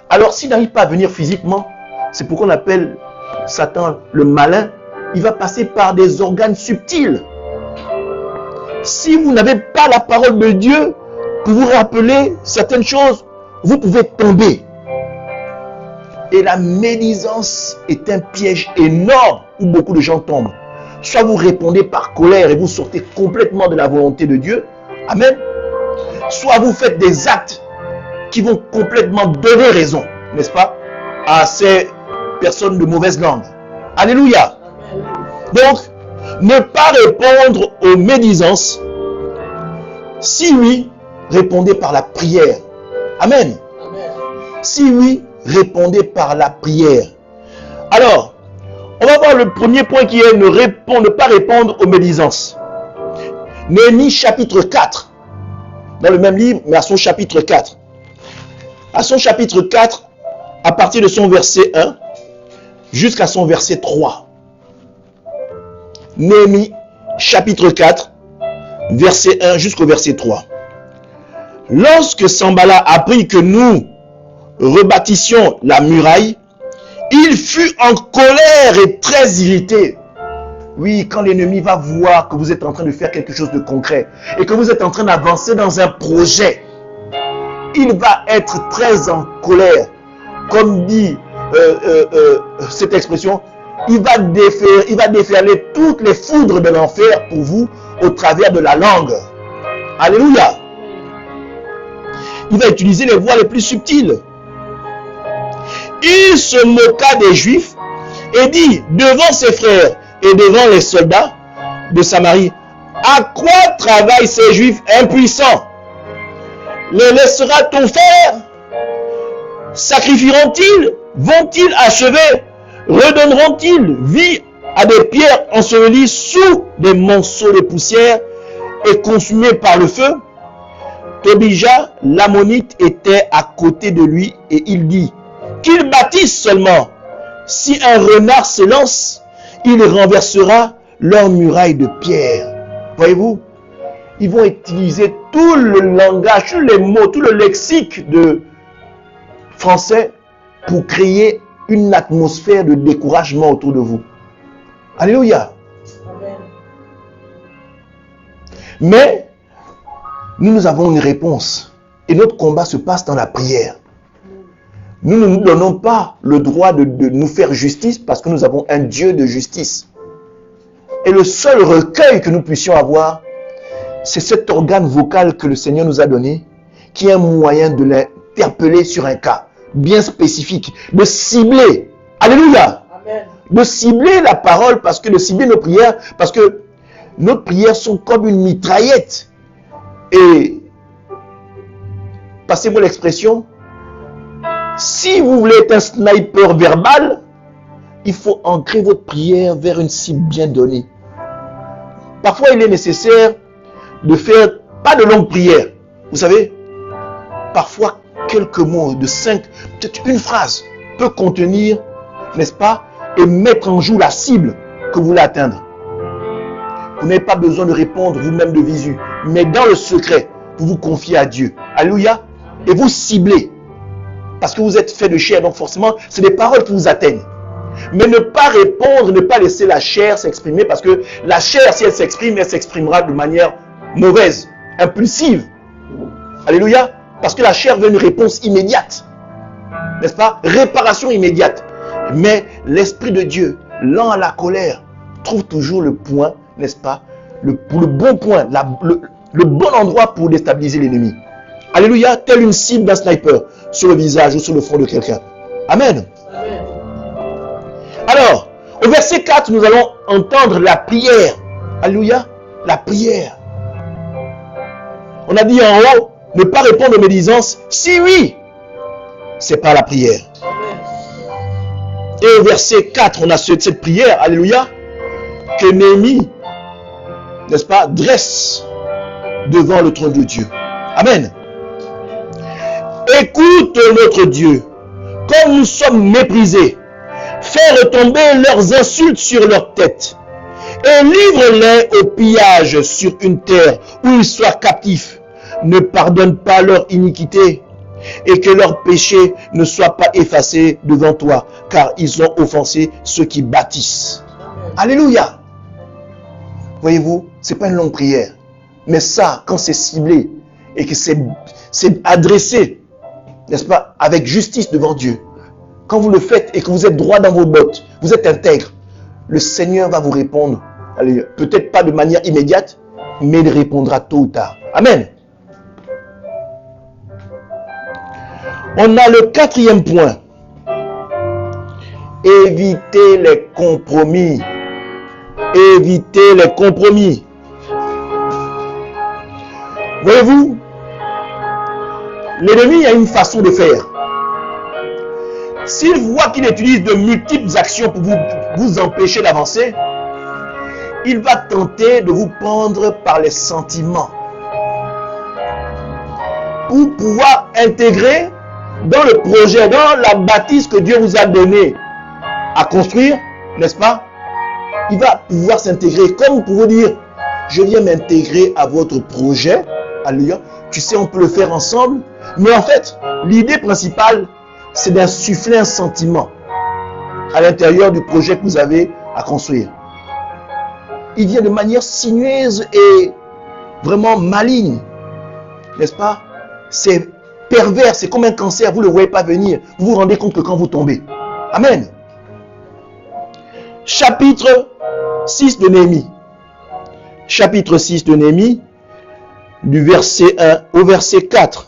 Alors s'il n'arrive pas à venir physiquement, c'est pourquoi on appelle Satan le malin. Il va passer par des organes subtils. Si vous n'avez pas la parole de Dieu pour vous rappeler certaines choses, vous pouvez tomber. Et la médisance est un piège énorme où beaucoup de gens tombent. Soit vous répondez par colère et vous sortez complètement de la volonté de Dieu. Amen. Soit vous faites des actes qui vont complètement donner raison, n'est-ce pas, à ces personnes de mauvaise langue. Alléluia. Donc, ne pas répondre aux médisances. Si oui, répondez par la prière. Amen. Si oui, répondez par la prière. Alors, on va voir le premier point qui est ne pas répondre aux médisances. Néhémie chapitre 4. Dans le même livre, mais à son chapitre 4. À son chapitre 4, à partir de son verset 1 jusqu'à son verset 3. Néhémie chapitre 4, verset 1 jusqu'au verset 3. Lorsque Sanballat apprit que nous rebâtissions la muraille, il fut en colère et très irrité. Oui, quand l'ennemi va voir que vous êtes en train de faire quelque chose de concret et que vous êtes en train d'avancer dans un projet, il va être très en colère. Comme dit cette expression, il va déferler toutes les foudres de l'enfer pour vous au travers de la langue. Alléluia. Il va utiliser les voies les plus subtiles. Il se moqua des Juifs et dit devant ses frères et devant les soldats de Samarie, à quoi travaillent ces Juifs impuissants? Les laissera-t-on faire? Sacrifieront-ils? Vont-ils achever? Redonneront-ils vie à des pierres ensevelies sous des monceaux de poussière et consumées par le feu? Tobija, l'ammonite, était à côté de lui et il dit, qu'ils bâtissent seulement. Si un renard se lance, il renversera leur muraille de pierre. Voyez-vous, ils vont utiliser tout le langage, tous les mots, tout le lexique de français pour créer une atmosphère de découragement autour de vous. Alléluia. Amen. Mais nous avons une réponse et notre combat se passe dans la prière. Nous ne nous donnons pas le droit de nous faire justice parce que nous avons un Dieu de justice. Et le seul recueil que nous puissions avoir, c'est cet organe vocal que le Seigneur nous a donné, qui est un moyen de l'interpeller sur un cas bien spécifique, de cibler. Alléluia. Amen. De cibler la parole, parce que de cibler nos prières, parce que nos prières sont comme une mitraillette. Et, passez-moi l'expression, si vous voulez être un sniper verbal, il faut ancrer votre prière vers une cible bien donnée. Parfois, il est nécessaire de faire pas de longues prières. Vous savez, parfois, quelques mots de 5, peut-être une phrase, peut contenir, n'est-ce pas, et mettre en joue la cible que vous voulez atteindre. Vous n'avez pas besoin de répondre vous-même de visu, mais dans le secret, vous vous confiez à Dieu. Alléluia. Et vous ciblez. Parce que vous êtes fait de chair, donc forcément, c'est des paroles qui vous atteignent. Mais ne pas répondre, ne pas laisser la chair s'exprimer, parce que la chair, si elle s'exprime, elle s'exprimera de manière mauvaise, impulsive. Alléluia. Parce que la chair veut une réponse immédiate. N'est-ce pas? Réparation immédiate. Mais l'Esprit de Dieu, lent à la colère, trouve toujours le point, n'est-ce pas? Le bon point, le bon endroit pour déstabiliser l'ennemi. Alléluia, telle une cible d'un sniper sur le visage ou sur le front de quelqu'un. Amen. Amen. Alors, au verset 4, nous allons entendre la prière. Alléluia, la prière. On a dit en haut, ne pas répondre aux médisances. Si oui, c'est pas la prière. Et au verset 4, on a cette prière, alléluia, que Néhémie, n'est-ce pas, dresse devant le trône de Dieu. Amen. Écoute notre Dieu, comme nous sommes méprisés, fais retomber leurs insultes sur leur tête et livre-les au pillage sur une terre où ils soient captifs. Ne pardonne pas leur iniquité et que leurs péchés ne soient pas effacés devant toi, car ils ont offensé ceux qui bâtissent. Alléluia. Voyez-vous, ce n'est pas une longue prière, mais ça, quand c'est ciblé et que c'est adressé, n'est-ce pas, avec justice devant Dieu, quand vous le faites et que vous êtes droit dans vos bottes, vous êtes intègre, le Seigneur va vous répondre. Peut-être pas de manière immédiate, mais il répondra tôt ou tard. Amen. On a le 4e point. Évitez les compromis. Évitez les compromis. Voyez-vous, l'ennemi a une façon de faire. S'il voit qu'il utilise de multiples actions pour vous empêcher d'avancer, il va tenter de vous prendre par les sentiments pour pouvoir intégrer dans le projet, dans la bâtisse que Dieu vous a donnée à construire, n'est-ce pas? Il va pouvoir s'intégrer comme pour vous dire, je viens m'intégrer à votre projet. Alléluia. Tu sais, on peut le faire ensemble. Mais en fait, l'idée principale, c'est d'insuffler un sentiment à l'intérieur du projet que vous avez à construire. Il vient de manière sinueuse et vraiment maligne. N'est-ce pas? C'est pervers, c'est comme un cancer, vous ne le voyez pas venir. Vous vous rendez compte que quand vous tombez. Amen. Chapitre 6 de Néhémie. Chapitre 6 de Néhémie, du verset 1 au verset 4.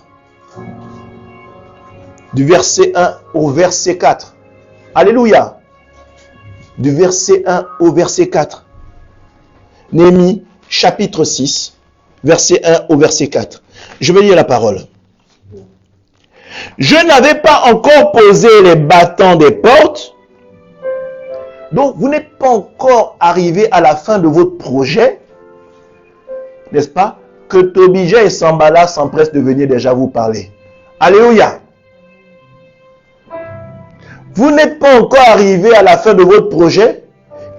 Du verset 1 au verset 4. Alléluia. Du verset 1 au verset 4. Néhémie, chapitre 6, verset 1 au verset 4. Je vais lire la parole. Je n'avais pas encore posé les battants des portes. Donc, vous n'êtes pas encore arrivé à la fin de votre projet, n'est-ce pas? Que Tobija et Sambala s'empressent de venir déjà vous parler. Alléluia. Vous n'êtes pas encore arrivé à la fin de votre projet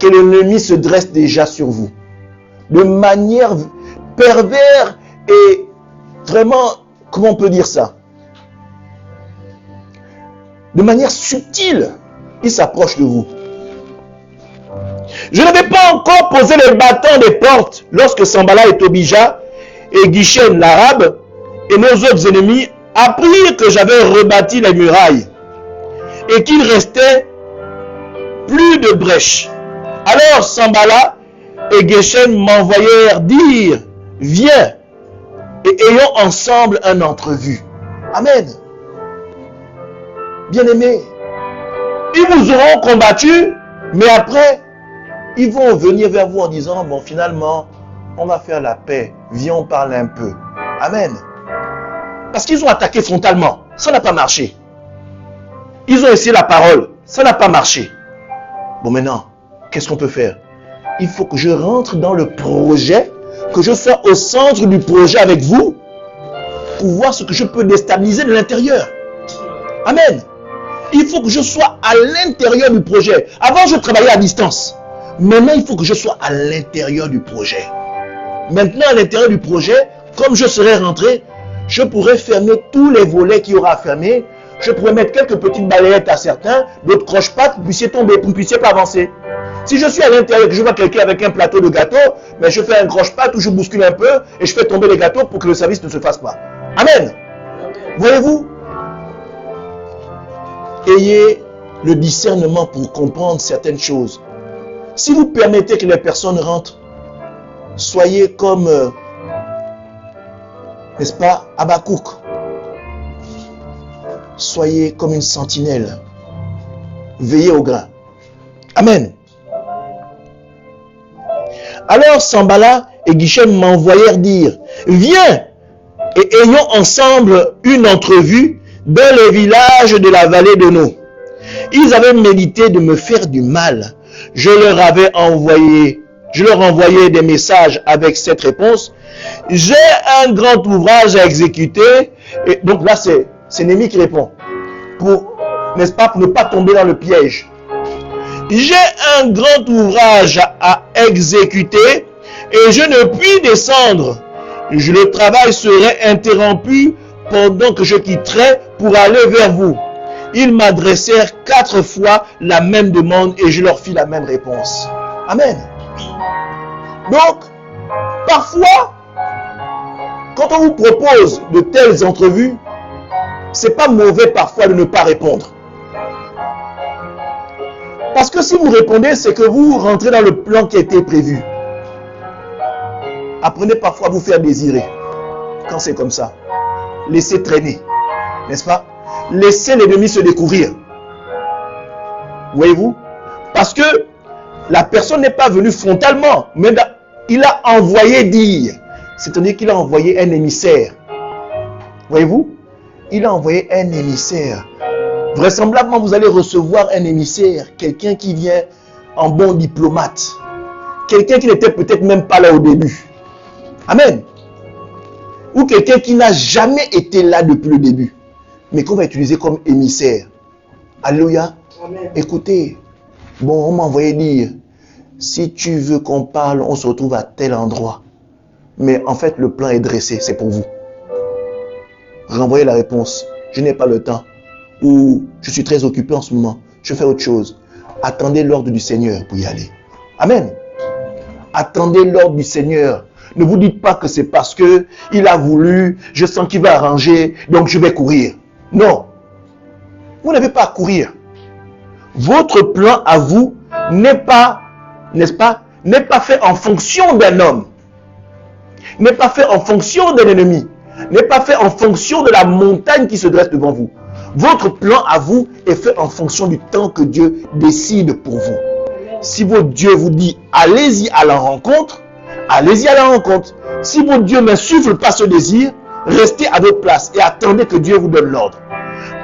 que l'ennemi se dresse déjà sur vous. De manière perverse et vraiment, comment on peut dire ça? De manière subtile, il s'approche de vous. Je n'avais pas encore posé les battants des portes lorsque Sambala et Tobija et Guichem l'arabe et nos autres ennemis apprirent que j'avais rebâti les murailles et qu'il restait plus de brèches. Alors Sambala et Guichem m'envoyèrent dire, viens et ayons ensemble un entrevue. Amen. Bien-aimés, ils vous auront combattu, mais après, ils vont venir vers vous en disant, bon, finalement, on va faire la paix. Viens, on parle un peu. Amen. Parce qu'ils ont attaqué frontalement. Ça n'a pas marché. Ils ont essayé la parole. Ça n'a pas marché. Bon, maintenant, qu'est-ce qu'on peut faire? Il faut que je rentre dans le projet, que je sois au centre du projet avec vous, pour voir ce que je peux déstabiliser de l'intérieur. Amen. Il faut que je sois à l'intérieur du projet. Avant, je travaillais à distance. Maintenant, il faut que je sois à l'intérieur du projet. Maintenant, à l'intérieur du projet, comme je serai rentré, je pourrais fermer tous les volets qu'il y aura à fermer. Je pourrais mettre quelques petites balayettes à certains, d'autres croche-pattes, vous puissiez tomber, vous ne puissiez pas avancer. Si je suis à l'intérieur, que je vois quelqu'un avec un plateau de gâteaux, mais je fais un croche-patte où je bouscule un peu et je fais tomber les gâteaux pour que le service ne se fasse pas. Amen. Voyez-vous? Ayez le discernement pour comprendre certaines choses. Si vous permettez que les personnes rentrent, soyez comme, n'est-ce pas, Habakkuk. Soyez comme une sentinelle. Veillez au grain. Amen. Alors Sambala et Guichem m'envoyèrent dire, viens et ayons ensemble une entrevue dans les villages de la vallée de No. Ils avaient médité de me faire du mal. Je leur envoyais des messages avec cette réponse. J'ai un grand ouvrage à exécuter. Et donc là, c'est Néhémie qui répond. N'est-ce pas, pour ne pas tomber dans le piège. J'ai un grand ouvrage à exécuter et je ne puis descendre. Le travail serait interrompu pendant que je quitterai pour aller vers vous. Ils m'adressèrent 4 fois la même demande et je leur fis la même réponse. Amen. Donc, parfois, quand on vous propose de telles entrevues, c'est pas mauvais parfois de ne pas répondre. Parce que si vous répondez, c'est que vous rentrez dans le plan qui a été prévu. Apprenez parfois à vous faire désirer. Quand c'est comme ça. Laissez traîner. N'est-ce pas? Laissez l'ennemi se découvrir. Voyez-vous? Parce que la personne n'est pas venue frontalement. Mais il a envoyé dire. C'est-à-dire qu'il a envoyé un émissaire. Voyez-vous? Il a envoyé un émissaire. Vraisemblablement, vous allez recevoir un émissaire. Quelqu'un qui vient en bon diplomate. Quelqu'un qui n'était peut-être même pas là au début. Amen. Ou quelqu'un qui n'a jamais été là depuis le début. Mais qu'on va utiliser comme émissaire. Alléluia. Amen. Écoutez. Bon, on m'a envoyé dire. Si tu veux qu'on parle, on se retrouve à tel endroit. Mais en fait, le plan est dressé. C'est pour vous. Renvoyez la réponse. Je n'ai pas le temps. Ou je suis très occupé en ce moment. Je fais autre chose. Attendez l'ordre du Seigneur pour y aller. Amen. Attendez l'ordre du Seigneur. Ne vous dites pas que c'est parce que il a voulu, je sens qu'il va arranger, donc je vais courir. Non. Vous n'avez pas à courir. Votre plan à vous n'est pas, n'est-ce pas, n'est pas fait en fonction d'un homme. N'est pas fait en fonction d'un ennemi. N'est pas fait en fonction de la montagne qui se dresse devant vous. Votre plan à vous est fait en fonction du temps que Dieu décide pour vous. Si votre Dieu vous dit, allez-y à la rencontre, allez-y à la rencontre. Si votre Dieu n'insuffle pas ce désir, restez à votre place et attendez que Dieu vous donne l'ordre.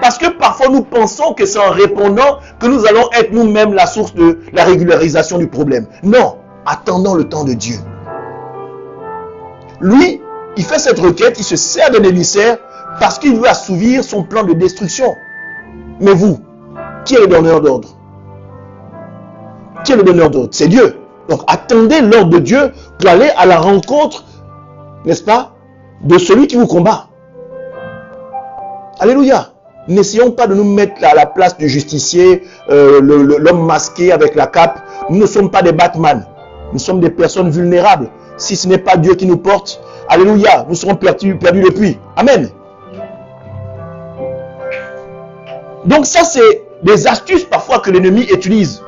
Parce que parfois nous pensons que c'est en répondant que nous allons être nous-mêmes la source de la régularisation du problème. Non, attendons le temps de Dieu. Lui, il fait cette requête, il se sert d'un émissaire parce qu'il veut assouvir son plan de destruction. Mais vous, qui est le donneur d'ordre? Qui est le donneur d'ordre? C'est Dieu. Donc attendez l'ordre de Dieu pour aller à la rencontre, n'est-ce pas, de celui qui vous combat. Alléluia. N'essayons pas de nous mettre à la place du justicier, l'homme masqué avec la cape. Nous ne sommes pas des Batman. Nous sommes des personnes vulnérables. Si ce n'est pas Dieu qui nous porte, alléluia, nous serons perdus depuis. Amen. Donc ça, c'est des astuces parfois que l'ennemi utilise.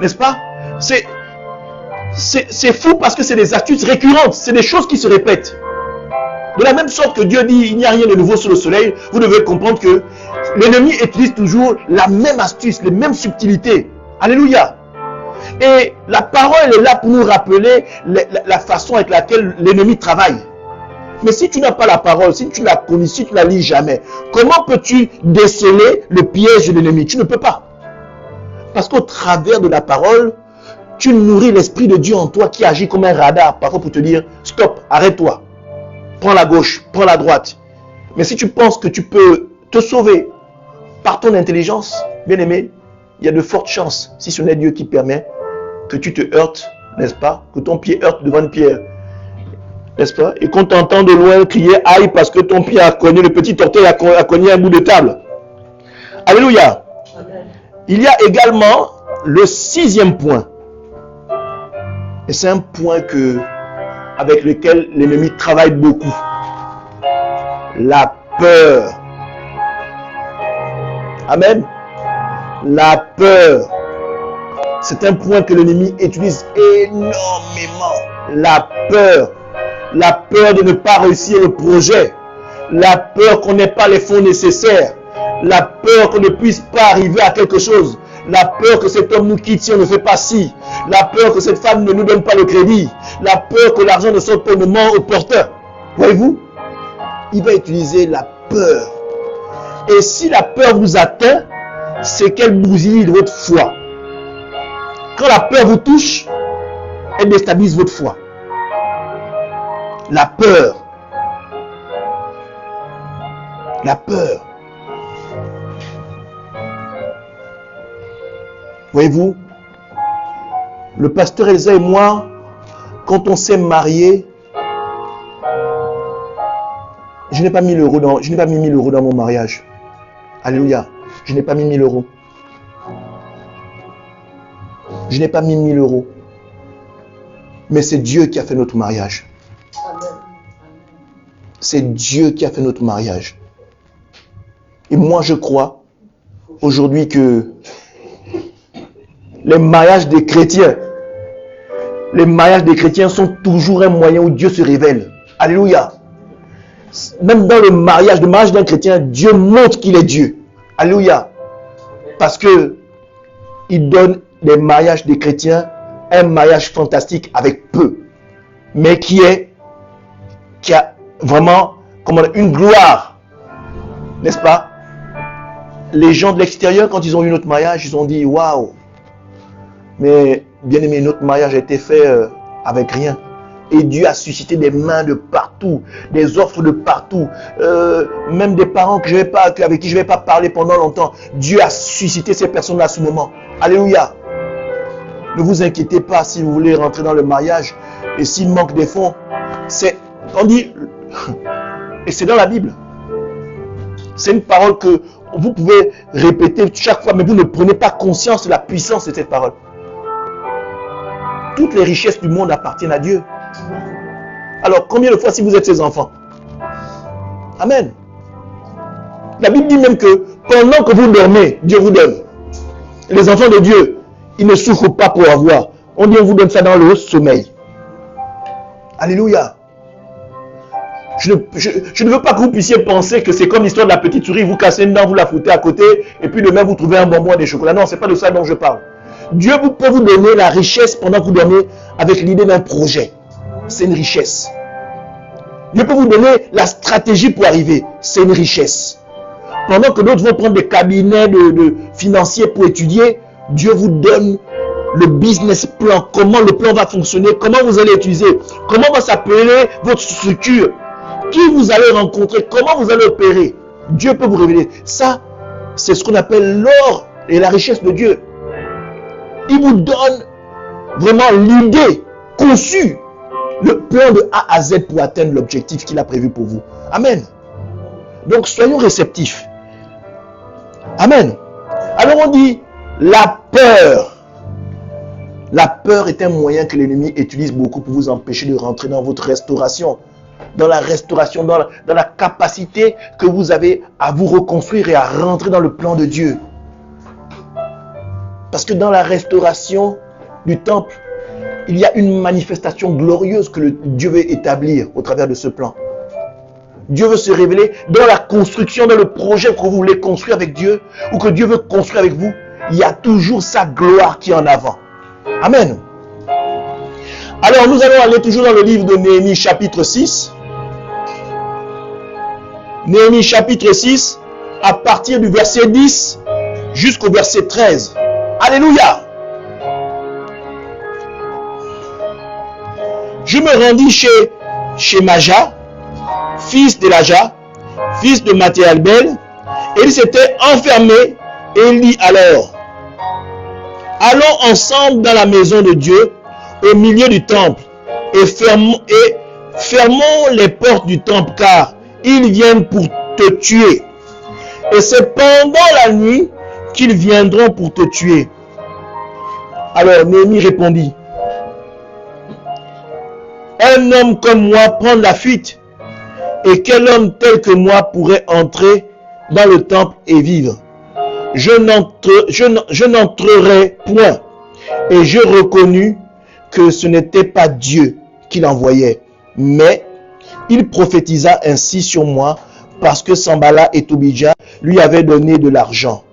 N'est-ce pas? C'est fou parce que c'est des astuces récurrentes. C'est des choses qui se répètent. De la même sorte que Dieu dit, il n'y a rien de nouveau sur le soleil, vous devez comprendre que l'ennemi utilise toujours la même astuce, les mêmes subtilités. Alléluia. Et la parole est là pour nous rappeler la façon avec laquelle l'ennemi travaille. Mais si tu n'as pas la parole, si tu la connais, si tu la lis jamais, comment peux-tu déceler le piège de l'ennemi? Tu ne peux pas. Parce qu'au travers de la parole, tu nourris l'Esprit de Dieu en toi qui agit comme un radar, parfois pour te dire, stop, arrête-toi. Prends la gauche, prends la droite. Mais si tu penses que tu peux te sauver par ton intelligence, bien aimé, il y a de fortes chances, si ce n'est Dieu qui permet, que tu te heurtes, n'est-ce pas? Que ton pied heurte devant une pierre. N'est-ce pas? Et qu'on t'entend de loin crier aïe parce que ton pied a cogné, le petit orteil a cogné un bout de table. Alléluia. Amen. Il y a également le 6e point. Et c'est un point avec lequel l'ennemi travaille beaucoup. La peur. Amen. La peur. C'est un point que l'ennemi utilise énormément. La peur. La peur de ne pas réussir le projet. La peur qu'on n'ait pas les fonds nécessaires. La peur qu'on ne puisse pas arriver à quelque chose. La peur que cet homme nous quitte si on ne fait pas ci. La peur que cette femme ne nous donne pas le crédit. La peur que l'argent ne sorte pas au moment opportun. Voyez-vous? Il va utiliser la peur. Et si la peur vous atteint, c'est qu'elle bousille votre foi. Quand la peur vous touche, elle déstabilise votre foi. La peur. La peur. Voyez-vous, le pasteur Elsa et moi, quand on s'est mariés, je n'ai pas mis 1 000 €. Je n'ai pas mis 1 000 € dans mon mariage. Alléluia. Je n'ai pas mis 1 000 €. Je n'ai pas mis 1 000 €. Mais c'est Dieu qui a fait notre mariage. C'est Dieu qui a fait notre mariage. Et moi, je crois aujourd'hui que les mariages des chrétiens. Les mariages des chrétiens sont toujours un moyen où Dieu se révèle. Alléluia. Même dans le mariage d'un chrétien, Dieu montre qu'il est Dieu. Alléluia. Parce que il donne des mariages des chrétiens, un mariage fantastique avec peu, mais qui a vraiment une gloire. N'est-ce pas? Les gens de l'extérieur, quand ils ont eu notre mariage, ils ont dit waouh. Mais bien aimé, notre mariage a été fait avec rien. Et Dieu a suscité des mains de partout, des offres de partout, même des parents avec qui je ne vais pas parler pendant longtemps. Dieu a suscité ces personnes-là à ce moment. Alléluia. Ne vous inquiétez pas si vous voulez rentrer dans le mariage et s'il manque des fonds. On dit, et c'est dans la Bible. C'est une parole que vous pouvez répéter chaque fois, mais vous ne prenez pas conscience de la puissance de cette parole. Toutes les richesses du monde appartiennent à Dieu. Alors, combien de fois si vous êtes ses enfants? Amen. La Bible dit même que pendant que vous dormez, Dieu vous donne. Les enfants de Dieu, ils ne souffrent pas pour avoir. On dit on vous donne ça dans le sommeil. Alléluia. Je ne veux pas que vous puissiez penser que c'est comme l'histoire de la petite souris, vous cassez une dent, vous la foutez à côté, et puis demain vous trouvez un bonbon et des chocolats. Non, ce n'est pas de ça dont je parle. Dieu peut vous donner la richesse pendant que vous dormez avec l'idée d'un projet. C'est une richesse. Dieu peut vous donner la stratégie pour arriver. C'est une richesse. Pendant que d'autres vont prendre des cabinets de financiers pour étudier, Dieu vous donne le business plan, comment le plan va fonctionner, comment vous allez utiliser, comment va s'appeler votre structure, qui vous allez rencontrer, comment vous allez opérer. Dieu peut vous révéler. Ça, c'est ce qu'on appelle l'or et la richesse de Dieu. Il vous donne vraiment l'idée conçue, le plan de A à Z pour atteindre l'objectif qu'il a prévu pour vous. Amen. Donc, soyons réceptifs. Amen. Alors, on dit, la peur. La peur est un moyen que l'ennemi utilise beaucoup pour vous empêcher de rentrer dans votre restauration. Dans la restauration, dans la capacité que vous avez à vous reconstruire et à rentrer dans le plan de Dieu. Parce que dans la restauration du temple, il y a une manifestation glorieuse que Dieu veut établir au travers de ce plan. Dieu veut se révéler dans la construction, dans le projet que vous voulez construire avec Dieu, ou que Dieu veut construire avec vous. Il y a toujours sa gloire qui est en avant. Amen. Alors nous allons aller toujours dans le livre de Néhémie chapitre 6. Néhémie chapitre 6, à partir du verset 10 jusqu'au verset 13. Alléluia. Je me rendis chez Maja, fils d'Elaja, fils de Mathéalbel, et il s'était enfermé, et il dit alors, allons ensemble dans la maison de Dieu, au milieu du temple, et fermons les portes du temple, car ils viennent pour te tuer. Et c'est pendant la nuit qu'ils viendront pour te tuer. Alors Néhémie répondit, un homme comme moi prend la fuite, et quel homme tel que moi pourrait entrer dans le temple et vivre? Je n'entrerai point. Et je reconnus que ce n'était pas Dieu qui l'envoyait, mais il prophétisa ainsi sur moi parce que Sambala et Tobija lui avaient donné de l'argent.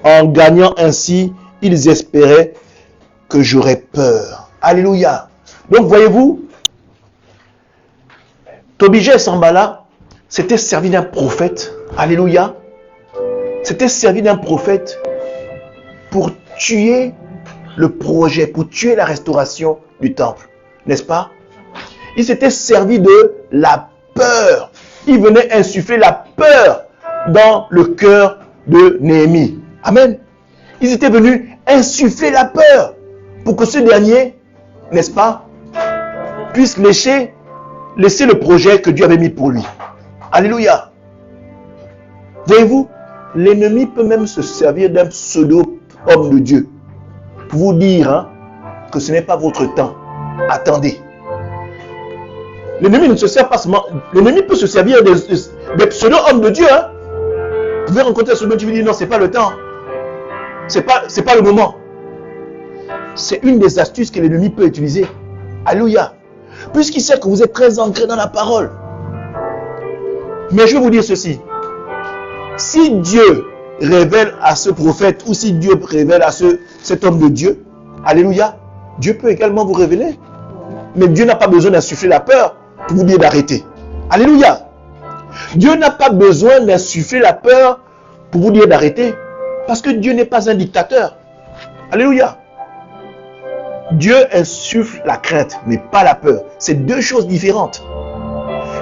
En gagnant ainsi, ils espéraient que j'aurais peur. Alléluia. Donc voyez-vous, Tobija et Sambala s'étaient servis d'un prophète. Alléluia. S'étaient servis d'un prophète pour tuer le projet, pour tuer la restauration du temple. N'est-ce pas? Ils s'étaient servis de la peur. Ils venaient insuffler la peur dans le cœur de Néhémie. Amen. Ils étaient venus insuffler la peur pour que ce dernier, n'est-ce pas, puisse laisser le projet que Dieu avait mis pour lui. Alléluia. Voyez-vous, l'ennemi peut même se servir d'un pseudo-homme de Dieu pour vous dire que ce n'est pas votre temps. Attendez. L'ennemi ne se sert pas seulement. L'ennemi peut se servir des pseudo-hommes de Dieu. Vous pouvez rencontrer ce homme qui vous dit non, ce n'est pas le temps. c'est pas le moment. C'est une des astuces que l'ennemi peut utiliser. Alléluia. Puisqu'il sait que vous êtes très ancré dans la parole. Mais je vais vous dire ceci. Si Dieu révèle à ce prophète ou si Dieu révèle à cet homme de Dieu, alléluia, Dieu peut également vous révéler. Mais Dieu n'a pas besoin d'insuffler la peur pour vous dire d'arrêter. Alléluia. Dieu n'a pas besoin d'insuffler la peur pour vous dire d'arrêter. Parce que Dieu n'est pas un dictateur. Alléluia. Dieu insuffle la crainte, mais pas la peur. C'est deux choses différentes.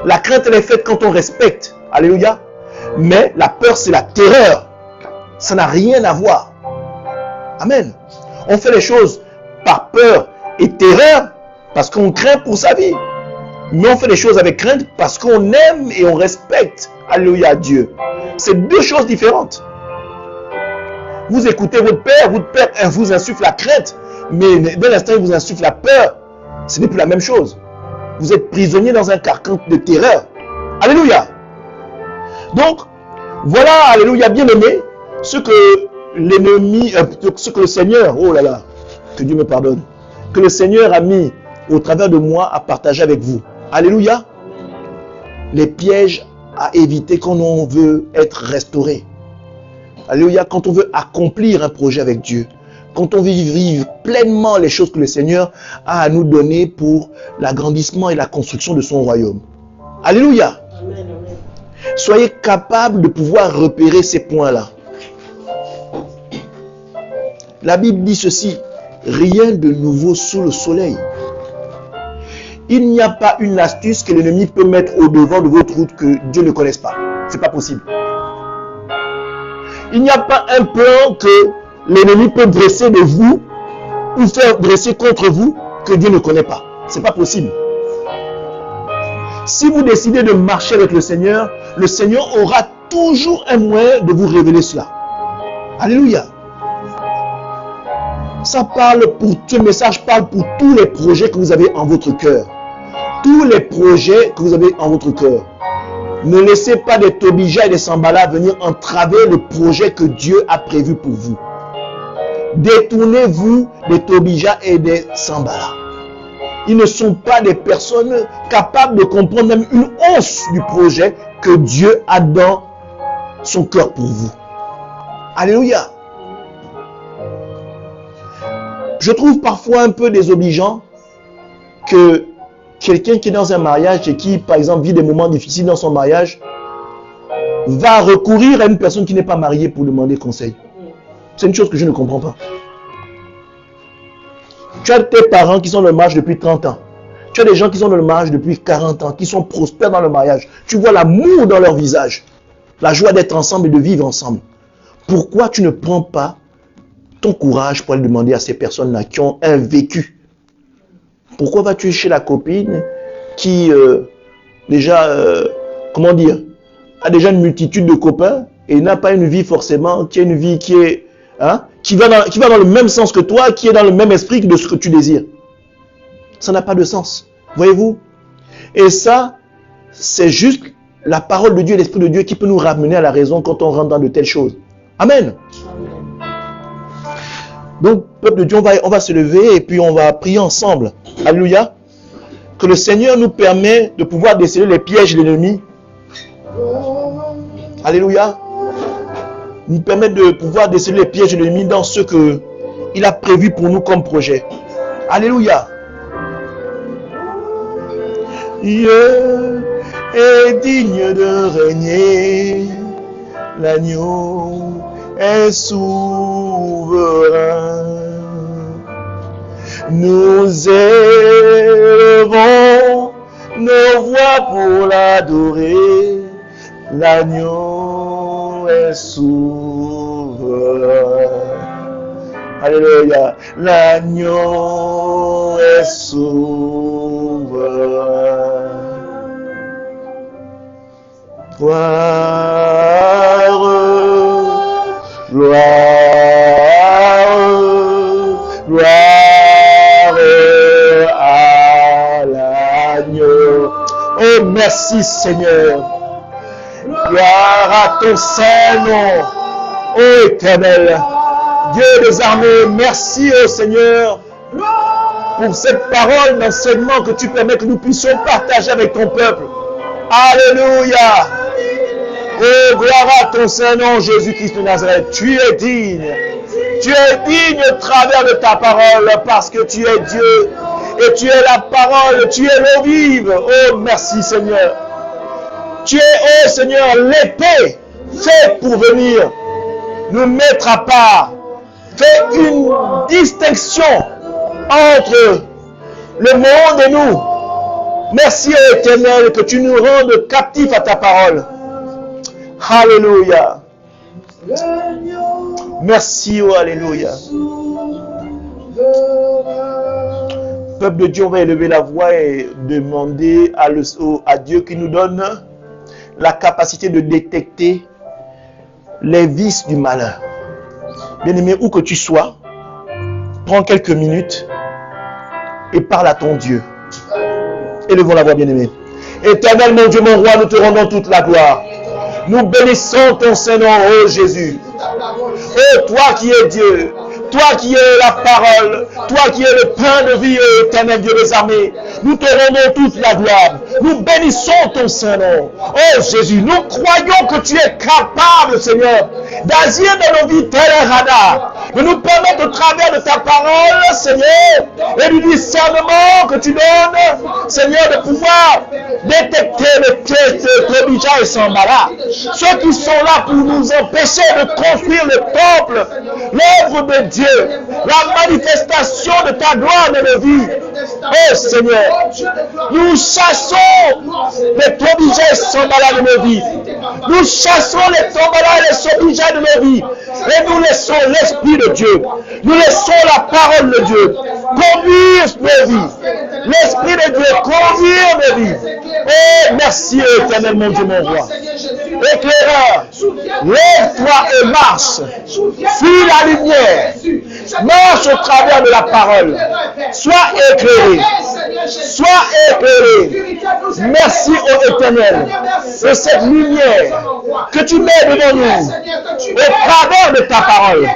La crainte, elle est faite quand on respecte. Alléluia. Mais la peur, c'est la terreur. Ça n'a rien à voir. Amen. On fait les choses par peur et terreur parce qu'on craint pour sa vie. Mais on fait les choses avec crainte parce qu'on aime et on respecte. Alléluia, Dieu. C'est deux choses différentes. Vous écoutez votre père vous insuffle la crainte. Mais dès l'instant où il vous insuffle la peur, ce n'est plus la même chose. Vous êtes prisonnier dans un carcan de terreur. Alléluia. Donc, voilà, alléluia, bien aimé, ce que l'ennemi, ce que le Seigneur, oh là là, que Dieu me pardonne, que le Seigneur a mis au travers de moi à partager avec vous. Alléluia. Les pièges à éviter quand on veut être restauré. Alléluia, quand on veut accomplir un projet avec Dieu. Quand on veut vivre pleinement les choses que le Seigneur a à nous donner pour l'agrandissement et la construction de son royaume. Alléluia. Amen. Soyez capables de pouvoir repérer ces points-là. La Bible dit ceci, rien de nouveau sous le soleil. Il n'y a pas une astuce que l'ennemi peut mettre au devant de votre route que Dieu ne connaisse pas. C'est pas possible. Il n'y a pas un plan que l'ennemi peut dresser de vous ou faire dresser contre vous que Dieu ne connaît pas. C'est pas possible. Si vous décidez de marcher avec le Seigneur aura toujours un moyen de vous révéler cela. Alléluia. Ce message parle pour tous les projets que vous avez en votre cœur. Tous les projets que vous avez en votre cœur. Ne laissez pas des Tobija et des Sambala venir entraver le projet que Dieu a prévu pour vous. Détournez-vous des Tobija et des Sambala. Ils ne sont pas des personnes capables de comprendre même une once du projet que Dieu a dans son cœur pour vous. Alléluia. Je trouve parfois un peu désobligeant que quelqu'un qui est dans un mariage et qui, par exemple, vit des moments difficiles dans son mariage, va recourir à une personne qui n'est pas mariée pour demander conseil. C'est une chose que je ne comprends pas. Tu as tes parents qui sont dans le mariage depuis 30 ans. Tu as des gens qui sont dans le mariage depuis 40 ans, qui sont prospères dans le mariage. Tu vois l'amour dans leur visage, la joie d'être ensemble et de vivre ensemble. Pourquoi tu ne prends pas ton courage pour aller demander à ces personnes-là qui ont un vécu? Pourquoi vas-tu chez la copine qui a déjà une multitude de copains et n'a pas une vie forcément, qui a une vie qui est qui va dans le même sens que toi, qui est dans le même esprit de ce que tu désires. Ça n'a pas de sens. Voyez-vous? Et ça, c'est juste la parole de Dieu et l'Esprit de Dieu qui peut nous ramener à la raison quand on rentre dans de telles choses. Amen. Donc, peuple de Dieu, on va se lever et puis on va prier ensemble. Alléluia. Que le Seigneur nous permet de pouvoir déceler les pièges de l'ennemi. Alléluia. Nous permet de pouvoir déceler les pièges de l'ennemi dans ce qu'il a prévu pour nous comme projet. Alléluia. Dieu est digne de régner. L'agneau est souverain. Nous élevons nos voix pour l'adorer. L'agneau est souverain. Alléluia. L'agneau est souverain. Gloire, gloire, gloire à l'agneau. Oh, merci Seigneur. Gloire à ton Saint-Nom, ô Éternel. Dieu des armées, merci au Seigneur pour cette parole d'enseignement que tu permets que nous puissions partager avec ton peuple. Alléluia. Oh, gloire à ton Saint-Nom, Jésus-Christ de Nazareth. Tu es digne. Tu es digne au travers de ta parole parce que tu es Dieu et tu es la parole, tu es l'eau vive. Oh, merci Seigneur. Tu es, oh Seigneur, l'épée faite pour venir nous mettre à part. Fais une distinction entre le monde et nous. Merci, ô Éternel, que tu nous rendes captifs à ta parole. Alléluia. Merci, oh Alléluia. Peuple de Dieu, on va élever la voix et demander à Dieu qui nous donne la capacité de détecter les vices du malin. Bien-aimé, où que tu sois, prends quelques minutes et parle à ton Dieu. Élevons la voix, bien-aimé. Éternel, mon Dieu, mon roi, nous te rendons toute la gloire. Nous bénissons ton Saint-Nom, ô Jésus. Ô toi qui es Dieu, toi qui es la parole, toi qui es le pain de vie, ô éternel Dieu des armées, nous te rendons toute la gloire. Nous bénissons ton Saint-Nom. Oh Jésus, nous croyons que tu es capable, Seigneur, d'agir dans nos vies tel un radar, de nous permettre au travers de ta parole, Seigneur, et du discernement que tu donnes, Seigneur, de pouvoir détecter les pièces de Tobija et Sambala, ceux qui sont là pour nous empêcher de construire le temple, l'œuvre de Dieu, la manifestation de ta gloire dans nos vies. Oh Seigneur, nous chassons les Tobija et Sambala de nos vies. Nous chassons les Tombala et les Sobija de nos vies. Et nous laissons l'Esprit de Dieu. Nous laissons la parole de Dieu conduire nos vies. L'Esprit de Dieu conduire nos vies. Oh, merci éternel mon Dieu, mon roi. Éclaireur, lève-toi et marche. Suis la lumière. Marche au travers de la parole. Sois éclairé. Sois éclairé. Merci ô éternel de cette lumière que tu mets devant nous au travers de ta parole.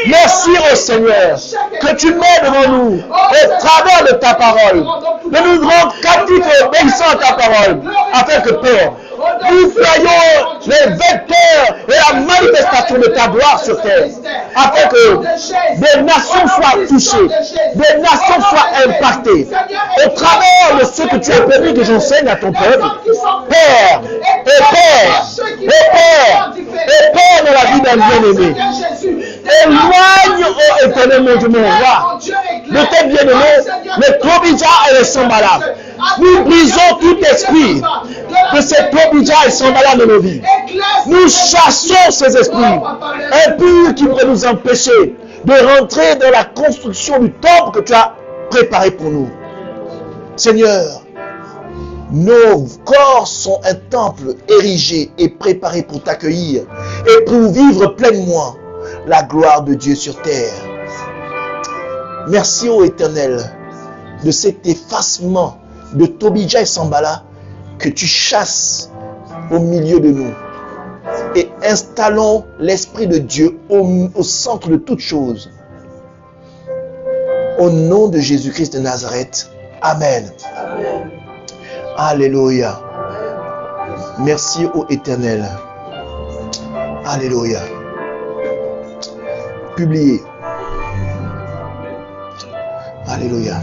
Merci ô Seigneur que tu mets devant nous au travers de ta parole. De nous rendre captifs et obéissants à ta parole afin que Père, nous soyons les vecteurs et la manifestation de ta gloire sur terre, afin que des nations soient touchées, des nations soient impactées, au travers de ce que tu as permis que j'enseigne à ton peuple. Père, dans la vie d'un bien-aimé. Éloigne, ô éternel mon Dieu, mon roi, de tes bien-aimés, les Tobija et les Sambala. Nous brisons tout esprit de ces Tobija et Sambala de nos vies. Nous chassons ces esprits impurs qui pourraient nous empêcher de rentrer dans la construction du temple que tu as préparé pour nous. Seigneur, nos corps sont un temple érigé et préparé pour t'accueillir et pour vivre pleinement la gloire de Dieu sur terre. Merci ô Éternel de cet effacement de Tobija et Sambala que tu chasses au milieu de nous et installons l'Esprit de Dieu au centre de toutes choses. Au nom de Jésus-Christ de Nazareth. Amen. Amen. Alléluia. Merci ô Éternel. Alléluia. Publié. Alléluia.